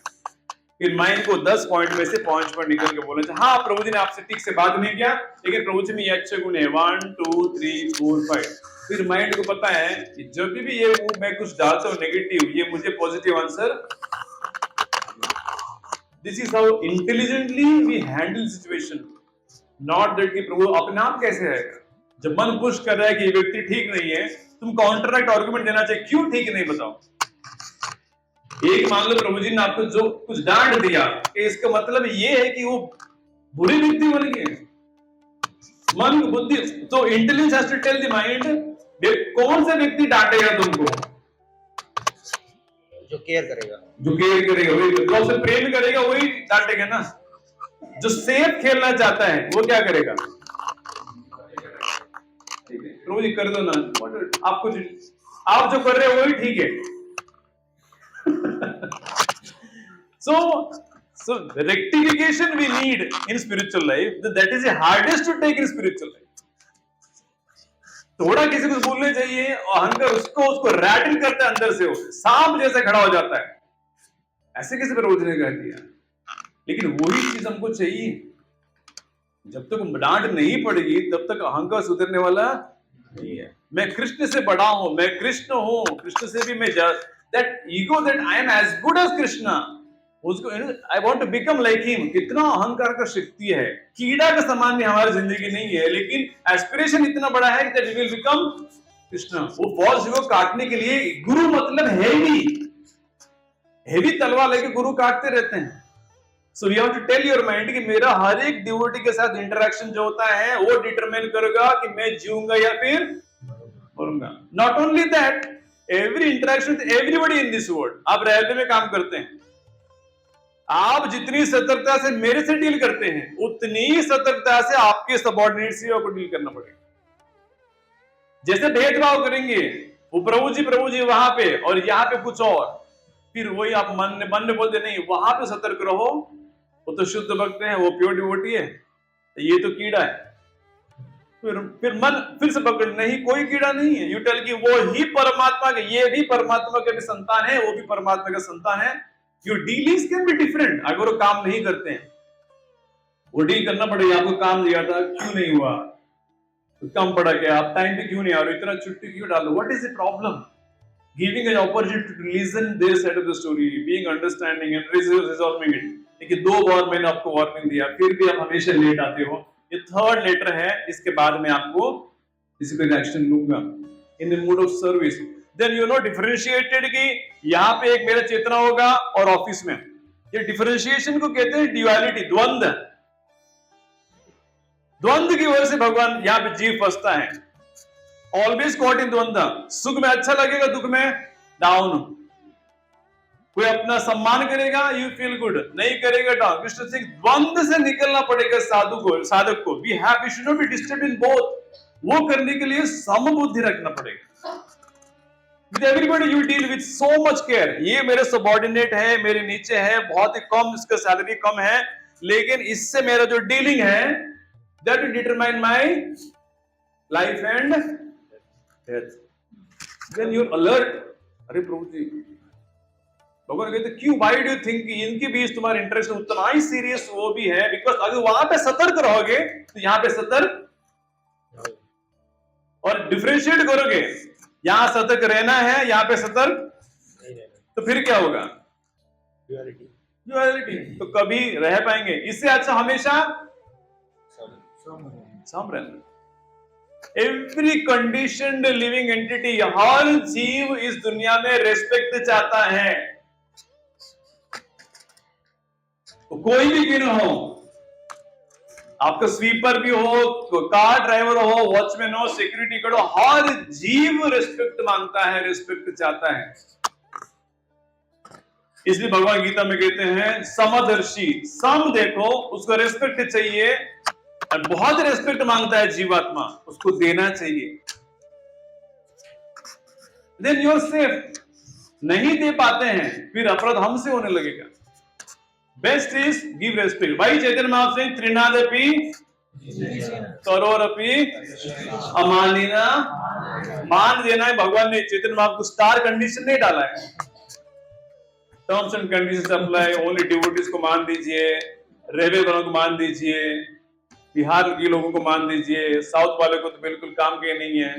फिर माइंड को 10 पॉइंट में से 5 पॉइंट निकल के बोलना चाहिए, हाँ प्रभु जी ने आपसे ठीक से बात नहीं किया, लेकिन प्रभु जी में ये अच्छे गुण है 1 2 3 4 5। फिर माइंड को पता है कि जब भी ये मैं कुछ डालता हूँ नेगेटिव, ये मुझे positive answer. This is how intelligently we handle situation, not that कि प्रभु अपने आप कैसे आएगा। जब मन पुश कर रहा है कि ये व्यक्ति ठीक नहीं है, तुम काउंटरैक्ट आर्गुमेंट देना चाहिए, क्यों ठीक नहीं बताओ। एक मान लो प्रभु जी ने आपको जो कुछ डांट दिया, इसका मतलब ये है कि वो बुरी व्यक्ति बन गए। मन बुद्धि तो intelligence has to tell the mind कौन सा व्यक्ति डांटेगा तुमको,
जो केयर करेगा,
वही जो आपसे प्रेम करेगा वही डांटेगा ना। जो सेफ खेलना चाहता है वो क्या करेगा? प्रभु जी कर दो ना, आपको आप जो कर रहे हो वही ठीक है। so rectification we need in spiritual life, that is the hardest to take in spiritual life। थोड़ा किसी को बोलने चाहिए, अहंकार उसको रैटल करता है अंदर से, वो सांप जैसे खड़ा हो जाता है। ऐसे किसी पर रोज ने कह दिया, लेकिन वही चीज हमको चाहिए। जब तक डांट नहीं पड़ेगी तब तक अहंकार सुधरने वाला नहीं है। मैं कृष्ण से बड़ा हूं, मैं कृष्ण हूं, कृष्ण से भी मैं that ego that I am as good as Krishna, उसको I want to become like him, कितना अहंकार का शक्ति है। कीड़ा के समान भी हमारी जिंदगी नहीं है, लेकिन एस्पिरेशन इतना बड़ा है that we will become Krishna. वो बॉस को काटने के लिए गुरु मतलब हेवी तलवार लेके गुरु काटते रहते हैं। So you have to tell your mind कि मेरा हर एक डिवोटी के साथ इंटरेक्शन जो होता है वो डिटरमाइन करेगा कि मैं जीऊंगा या फिर मरूंगा। Not only that, every interaction with everybody in this world. आप रेलवे में काम करते हैं, आप जितनी सतर्कता से मेरे से डील करते हैं उतनी सतर्कता से आपके सबऑर्डिनेट से आपको डील करना पड़ेगा। जैसे भेदभाव करेंगे वो प्रभु जी वहां पे और यहाँ पे कुछ और, फिर वही आप मन में बोलते नहीं वहां पे सतर्क रहो, वो तो शुद्ध भक्त है, वो प्योर डिवोटी है, ये तो कीड़ा है। फिर मन फिर से पकड़, नहीं कोई कीड़ा नहीं है। यू टेल कि वो ही परमात्मा के, ये भी परमात्मा के भी संतान है, वो भी परमात्मा का संतान है। Your dealings can be different. अगर वो काम नहीं करते हैं, वो डील करना पड़ेगा। आपको काम दिया था, क्यों नहीं हुआ, तो कम पड़ा क्या, आप टाइम पे क्यों नहीं आ रहे, इतना छुट्टी क्यों डालो, what is the problem? Giving an opportunity to listen their side of the story, being understanding and resolving it. देखिए 2 बार मैंने आपको वार्निंग दिया, फिर भी आप हमेशा लेट आते हो। ये 3rd लेटर है, इसके बाद मैं आपको डिसिप्लिन एक्शन लूंगा in the mood of service. Then you know differentiated कि यहाँ पे एक मेरा चेतना होगा और ऑफिस में। ये डिफरेंशिएशन को कहते हैं ड्युअलिटी, द्वंद्व। द्वंद्व की वजह से भगवान यहाँ पे जीव फंसता है। ऑलवेज कॉट इन द्वंद्व। सुख में अच्छा लगेगा, दुख में डाउन। कोई अपना सम्मान करेगा, यू फील गुड, नहीं करेगा डाउन। कृष्ण सिंह द्वंद्व से निकलना पड़ेगा साधक को। We should not be disturb in both. वो करने के लिए समबुद्धि रखना पड़ेगा। With everybody you deal with so much care. ये मेरे सबऑर्डिनेट है, मेरे नीचे है, बहुत ही कम, इसका सैलरी कम है, लेकिन इससे मेरा जो डीलिंग है that will determine my life and death. Then you are alert. अरे प्रभु जी, भगवान कहते क्यों, व्हाई डू यू थिंक इनके बीच तुम्हारा इंटरेस्ट उतना ही सीरियस वो भी है? बिकॉज अगर वहां पे सतर्क रहोगे तो यहाँ पे सतर्क, और डिफरेंशिएट करोगे, यहां सतर्क रहना है, यहाँ पे सतर्क, तो फिर क्या होगा? ड्युअलिटी। तो कभी रह पाएंगे? इससे अच्छा हमेशा सम रहना। एवरी कंडीशनड लिविंग एंटिटी, हर जीव इस दुनिया में रेस्पेक्ट चाहता है, तो कोई भी क्यों ना हो, आपका स्वीपर भी हो, कार ड्राइवर हो, वॉचमैन हो, सिक्योरिटी गार्ड हो, हर जीव रेस्पेक्ट मांगता है, रेस्पेक्ट चाहता है। इसलिए भगवान गीता में कहते हैं समदर्शी, सम देखो, उसको रेस्पेक्ट चाहिए, और बहुत रेस्पेक्ट मांगता है जीवात्मा, उसको देना चाहिए। Then you are safe. नहीं दे पाते हैं, फिर अपराध हमसे होने लगेगा। Best is give respect. भाई चैतन्य महाप्रभु ने त्रिनादपि करोरपि अमानिना, मान देना है। भगवान ने चैतन्य महाप्रभु को स्टार कंडीशन नहीं डाला है। Terms and conditions apply, only devotees को मान दीजिए, रेलवे वालों को मान दीजिए, बिहार के लोगों को मान दीजिए, साउथ वाले को तो बिल्कुल काम के नहीं है।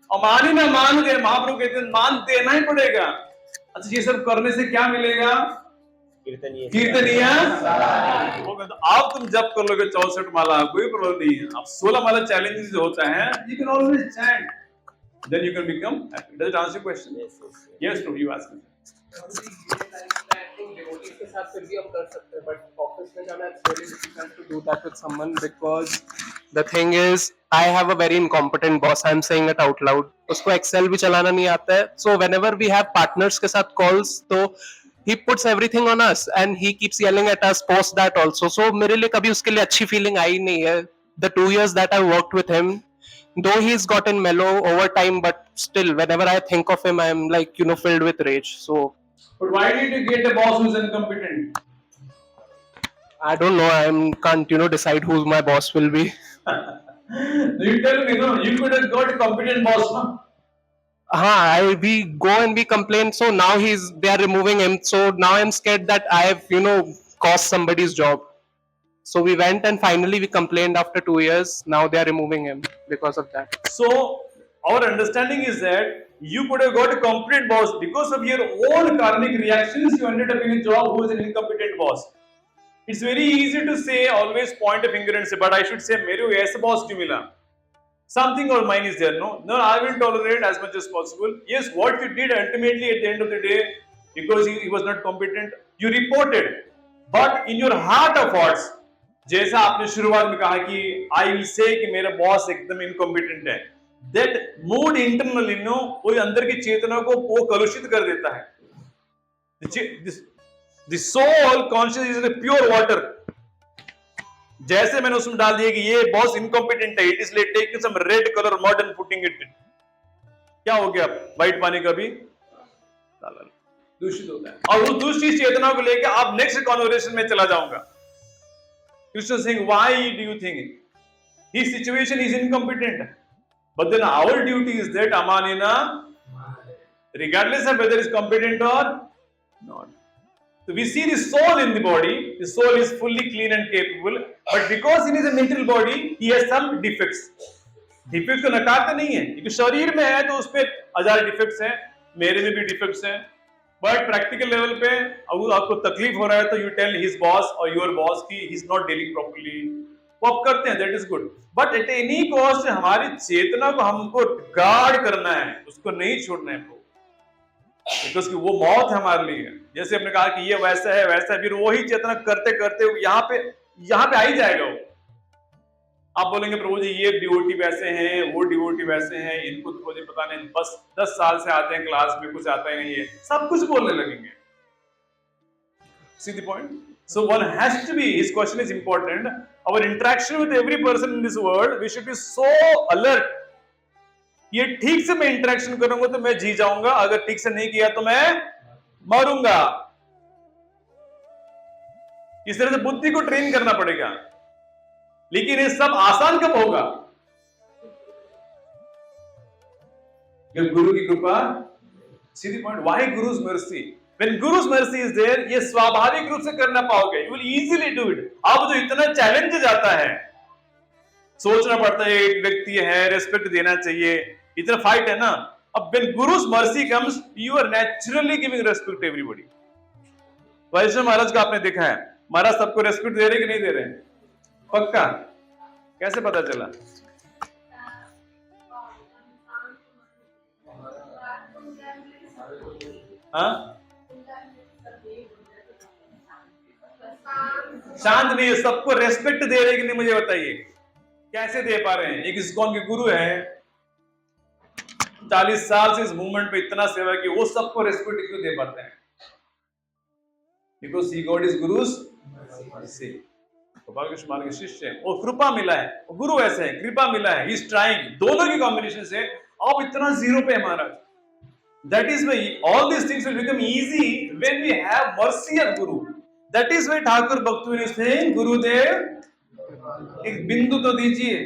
अमानी ना मान दे, महाप्रभु कहते हैं मान देना ही पड़ेगा। अच्छा, ये सब करने से क्या मिलेगा? कीर्तनिया। आप तुम जब कर लोगे 64 माला, कोई प्रॉब्लम नहीं है। अब 16 माला चैलेंजेस जो होता है, you can always chant, then you can become happy. Does it answer your question? Yes to you ask me.
Devotees के साथ फिर भी हम कर सकते हैं, बट ऑफिस में जाना it's very difficult to do that with someone, because the thing is I have a very incompetent boss. I am saying it out loud. उसको एक्सेल भी चलाना नहीं आता है, so whenever we have partners के साथ कॉल्स, तो he puts everything on us and he keeps yelling at us post that also. So मेरे लिए कभी उसके लिए अच्छी फीलिंग आई नहीं है। The 2 years that I worked with him, though he's gotten mellow over time, but still whenever I think of him, I am like, you know, filled with rage. So
But why did you get a boss who's incompetent?
I don't know. I can't, you know, decide who my boss will be.
You tell me, no, you could have got a competent boss, no?
We go and we complain. So now they are removing him. So now I'm scared that I have, you know, caused somebody's job. So we went and finally we complained after 2 years. Now they are removing him because of that.
So our understanding is that you could have got a competent boss because of your own karmic reactions. You ended up in a job who is an incompetent boss. It's very easy to say, always point a finger and say, but I should say, मेरे को ऐसा boss क्यों मिला? Something or mine is there. No, I will tolerate as much as possible. Yes, what you did ultimately at the end of the day, because he was not competent, you reported. But in your heart of hearts, जैसा आपने शुरुआत में कहा कि I will say कि मेरा boss एकदम incompetent है. That mood internally, वो अंदर की चेतना को वो कलुषित कर देता है. The soul conscious is a pure water. जैसे मैंने उसमें डाल दिया कि ये बॉस इनकॉम्पिटेंट है, it is like taking some red colour mud and putting it, क्या हो गया? व्हाइट पानी का भी दूषित होता है. और वो दूसरी चेतना को लेकर आप नेक्स्ट कॉन्वर्सेशन में चला जाऊंगा. Krishna Singh, why do you think his situation is incompetent? But then our duty is that अमानिना, regardless of whether it's competent or not. So we see the soul in the body. The soul is fully clean and capable, but because in his mental body he has some defects. Defects को नकारते नहीं है, क्योंकि शरीर में है तो उसपे हजार डिफेक्ट्स हैं, मेरे में भी डिफेक्ट्स हैं. बट प्रैक्टिकल लेवल पे अगर आपको तकलीफ हो रहा है तो यू टेल हिज बॉस और योर बॉस की he is not dealing properly. वो आप करते हैं, that is good. But at any cost हमारी चेतना को हमको गार्ड करना है, उसको नहीं छोड़ना है, बिकॉज कि वो मौत है हमारे लिए. जैसे हमने कहा कि ये वैसा है वैसा है, फिर वही चेतना करते करते यहाँ पे आ ही जाएगा वो. आप बोलेंगे प्रभु जी ये डिवोटी वैसे हैं, वो डिवोटी वैसे हैं, इनको तो मुझे पता नहीं, बस 10 साल से आते हैं क्लास में, कुछ आता ही नहीं है, सब कुछ बोलने लगेंगे. See the point? So one has to be, his question is important. Our interaction with every person in this world, we should be so alert. ये ठीक से मैं इंटरेक्शन करूंगा तो मैं जी जाऊंगा, अगर ठीक से नहीं किया तो मैं मरूंगा. इस तरह से बुद्धि को ट्रेन करना पड़ेगा. लेकिन ये सब आसान कब होगा? जब गुरु की कृपा. See the point? Why Guru's mercy? When Guru's mercy is there, ये स्वाभाविक रूप से करना पाओगे. You will easily do it. अब जो इतना चैलेंज जाता है, सोचना पड़ता है, एक व्यक्ति है, रेस्पेक्ट देना चाहिए, इतना फाइट है ना. अब when Guru's mercy comes, you are naturally giving respect to everybody. वैष्णव महाराज का आपने देखा है, महाराज सबको रेस्पेक्ट दे रहे कि नहीं दे रहे? पक्का? कैसे पता चला? हाँ, शांत नहीं है, सबको रेस्पेक्ट दे रहे कि नहीं मुझे बताइए, कैसे दे पा रहे हैं? एक इस्कॉन के गुरु है, 40 साल से इस मूवमेंट पे इतना सेवा की, वो सबको रेस्पेक्ट क्यों दे पाते हैं? Because he got is guru's mercy. भगवान कृष्ण मान के शिष्य है, और कृपा मिला है, और गुरु ऐसे है, कृपा मिला है, ही इज ट्राइंग. दोनों की कॉम्बिनेशन से आप इतना जीरो पे है महाराज. That is why all these things will become easy when we have mercy of Guru. That is why Thakur Bhaktivinoda is saying, Gurudev, एक बिंदु तो दीजिए,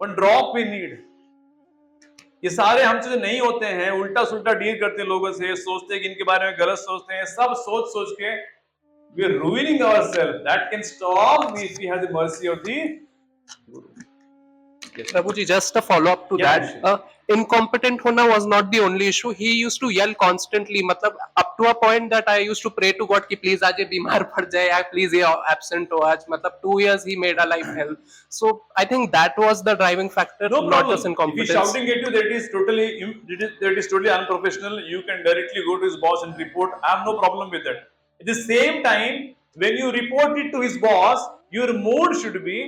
one drop we need. ये सारे हमसे जो नहीं होते हैं, उल्टा सुल्टा डील करते हैं लोगों से, सोचते हैं कि इनके बारे में गलत सोचते हैं, सब सोच के we are ruining ourselves. That can stop if we have the mercy of the Guru. Yes.
Prabhuji, just a follow up to that. Incompetent hona was not the only issue. He used to yell constantly. मतलब up to a point that I used to pray to God कि please आज ये बीमार पड़ जाए, या please ये absent हो आज. मतलब 2 years he made our life hell. So I think that was the driving factor,
No
not
problem.
just incompetence.
If he's shouting at you, that is totally unprofessional. You can directly go to his boss and report. I have no problem with that. At the same time, when you report it to his boss, your mood should be,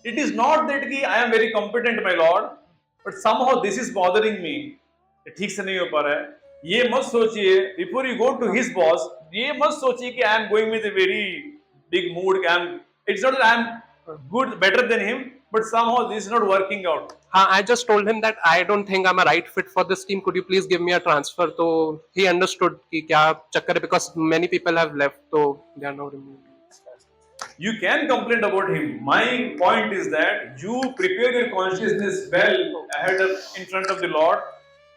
it is not that कि I am very competent, my lord, but somehow this is bothering me. ठीक से नहीं हो पा रहा है. ये मत सोचिए before you go to his boss. ये मत सोचिए कि I am going with a very big mood. It's not that I am good, better than him, but somehow this is not working out.
हाँ, I just told him that I don't think I'm a right fit for this team. Could you please give me a transfer? तो he understood कि क्या चक्कर है, because many people have left, तो they are now removed.
You can complain about him. My point is that you prepare your consciousness well ahead of, in front of the Lord.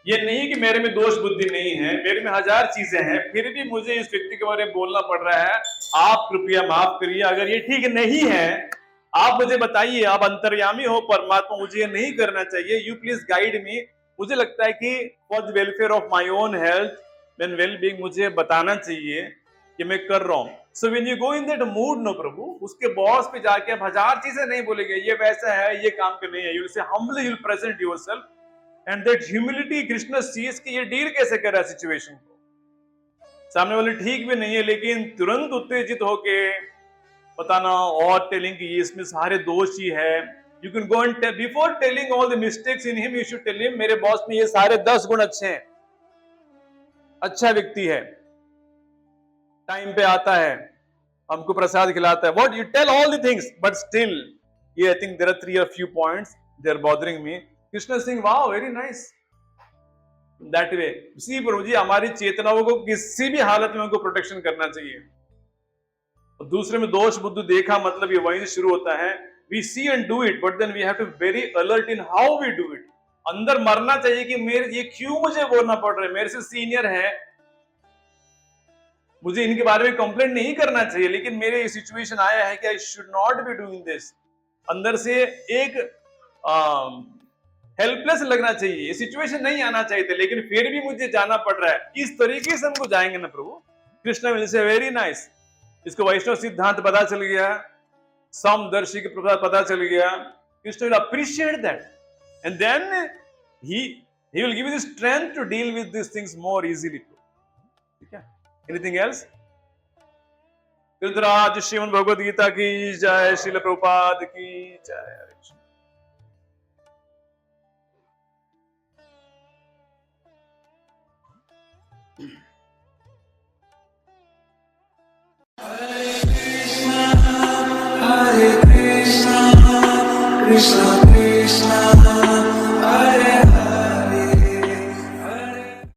ये नहीं कि मेरे में दोष बुद्धि नहीं है, मेरे में हजार चीजें हैं, फिर भी मुझे इस व्यक्ति के बारे में बोलना पड़ रहा है, आप कृपया माफ करिए। अगर ये ठीक नहीं है, आप मुझे बताइए, आप अंतर्यामी हो परमात्मा, मुझे ये नहीं करना चाहिए, यू प्लीज गाइड मी। मुझे लगता है कि for the welfare of my own health and well being मुझे बताना चाहिए कि मैं कर रहा हूं। So when you go in that mood, no प्रभु, उसके बॉस पे जाके आप हजार चीजें नहीं बोलेंगे, ये वैसा है, ये काम के नहीं है, you will say humbly you will present yourself and that humility Krishna sees कि ये डील कैसे कर रहा है सिचुएशन को। सामने वाले ठीक भी नहीं है, लेकिन तुरंत उत्तेजित होके बताना और टेलिंग कि इसमें सारे दोष ही है। You can go and before telling all the mistakes in him, you should tell him मेरे बॉस में ये सारे 10 गुण अच्छे हैं, अच्छा व्यक्ति है, टाइम पे आता है, हमको प्रसाद खिलाता है, what you tell all the things, but still ये I think there are 3 or few points they are bothering me. Krishna Singh, wow very nice, that way. See प्रभु जी, हमारी चेतनाओं को किसी भी हालत में उनको प्रोटेक्शन करना चाहिए। और दूसरे में दोष बुद्धि देखा मतलब ये वहीं से शुरू होता है, we see and do it, but then we have to very alert in how we do it. अंदर मरना चाहिए कि मेरे ये क्यों मुझे बोलना पड़ रहा है, मेरे से सीनियर है, मुझे इनके बारे में कंप्लेंट नहीं करना चाहिए, लेकिन मेरे ये सिचुएशन आया है कि I should not be doing this. अंदर से एक हेल्पलेस लगना चाहिए, ये सिचुएशन नहीं आना चाहिए था, लेकिन फिर भी मुझे जाना पड़ रहा है। इस तरीके से हमको जाएंगे ना प्रभु, Krishna will say very nice. इसको वैष्णव सिद्धांत पता चल गया, समदर्शी के प्रभाव पता चल गया, Krishna will appreciate that and then he will give you the strength to deal with this things more easily. ठीक है, एनीथिंग एल्स? रुद्राज श्रीमद् भगवद गीता की जय, श्रील प्रभुपाद की जय।
Hare Krishna, Krishna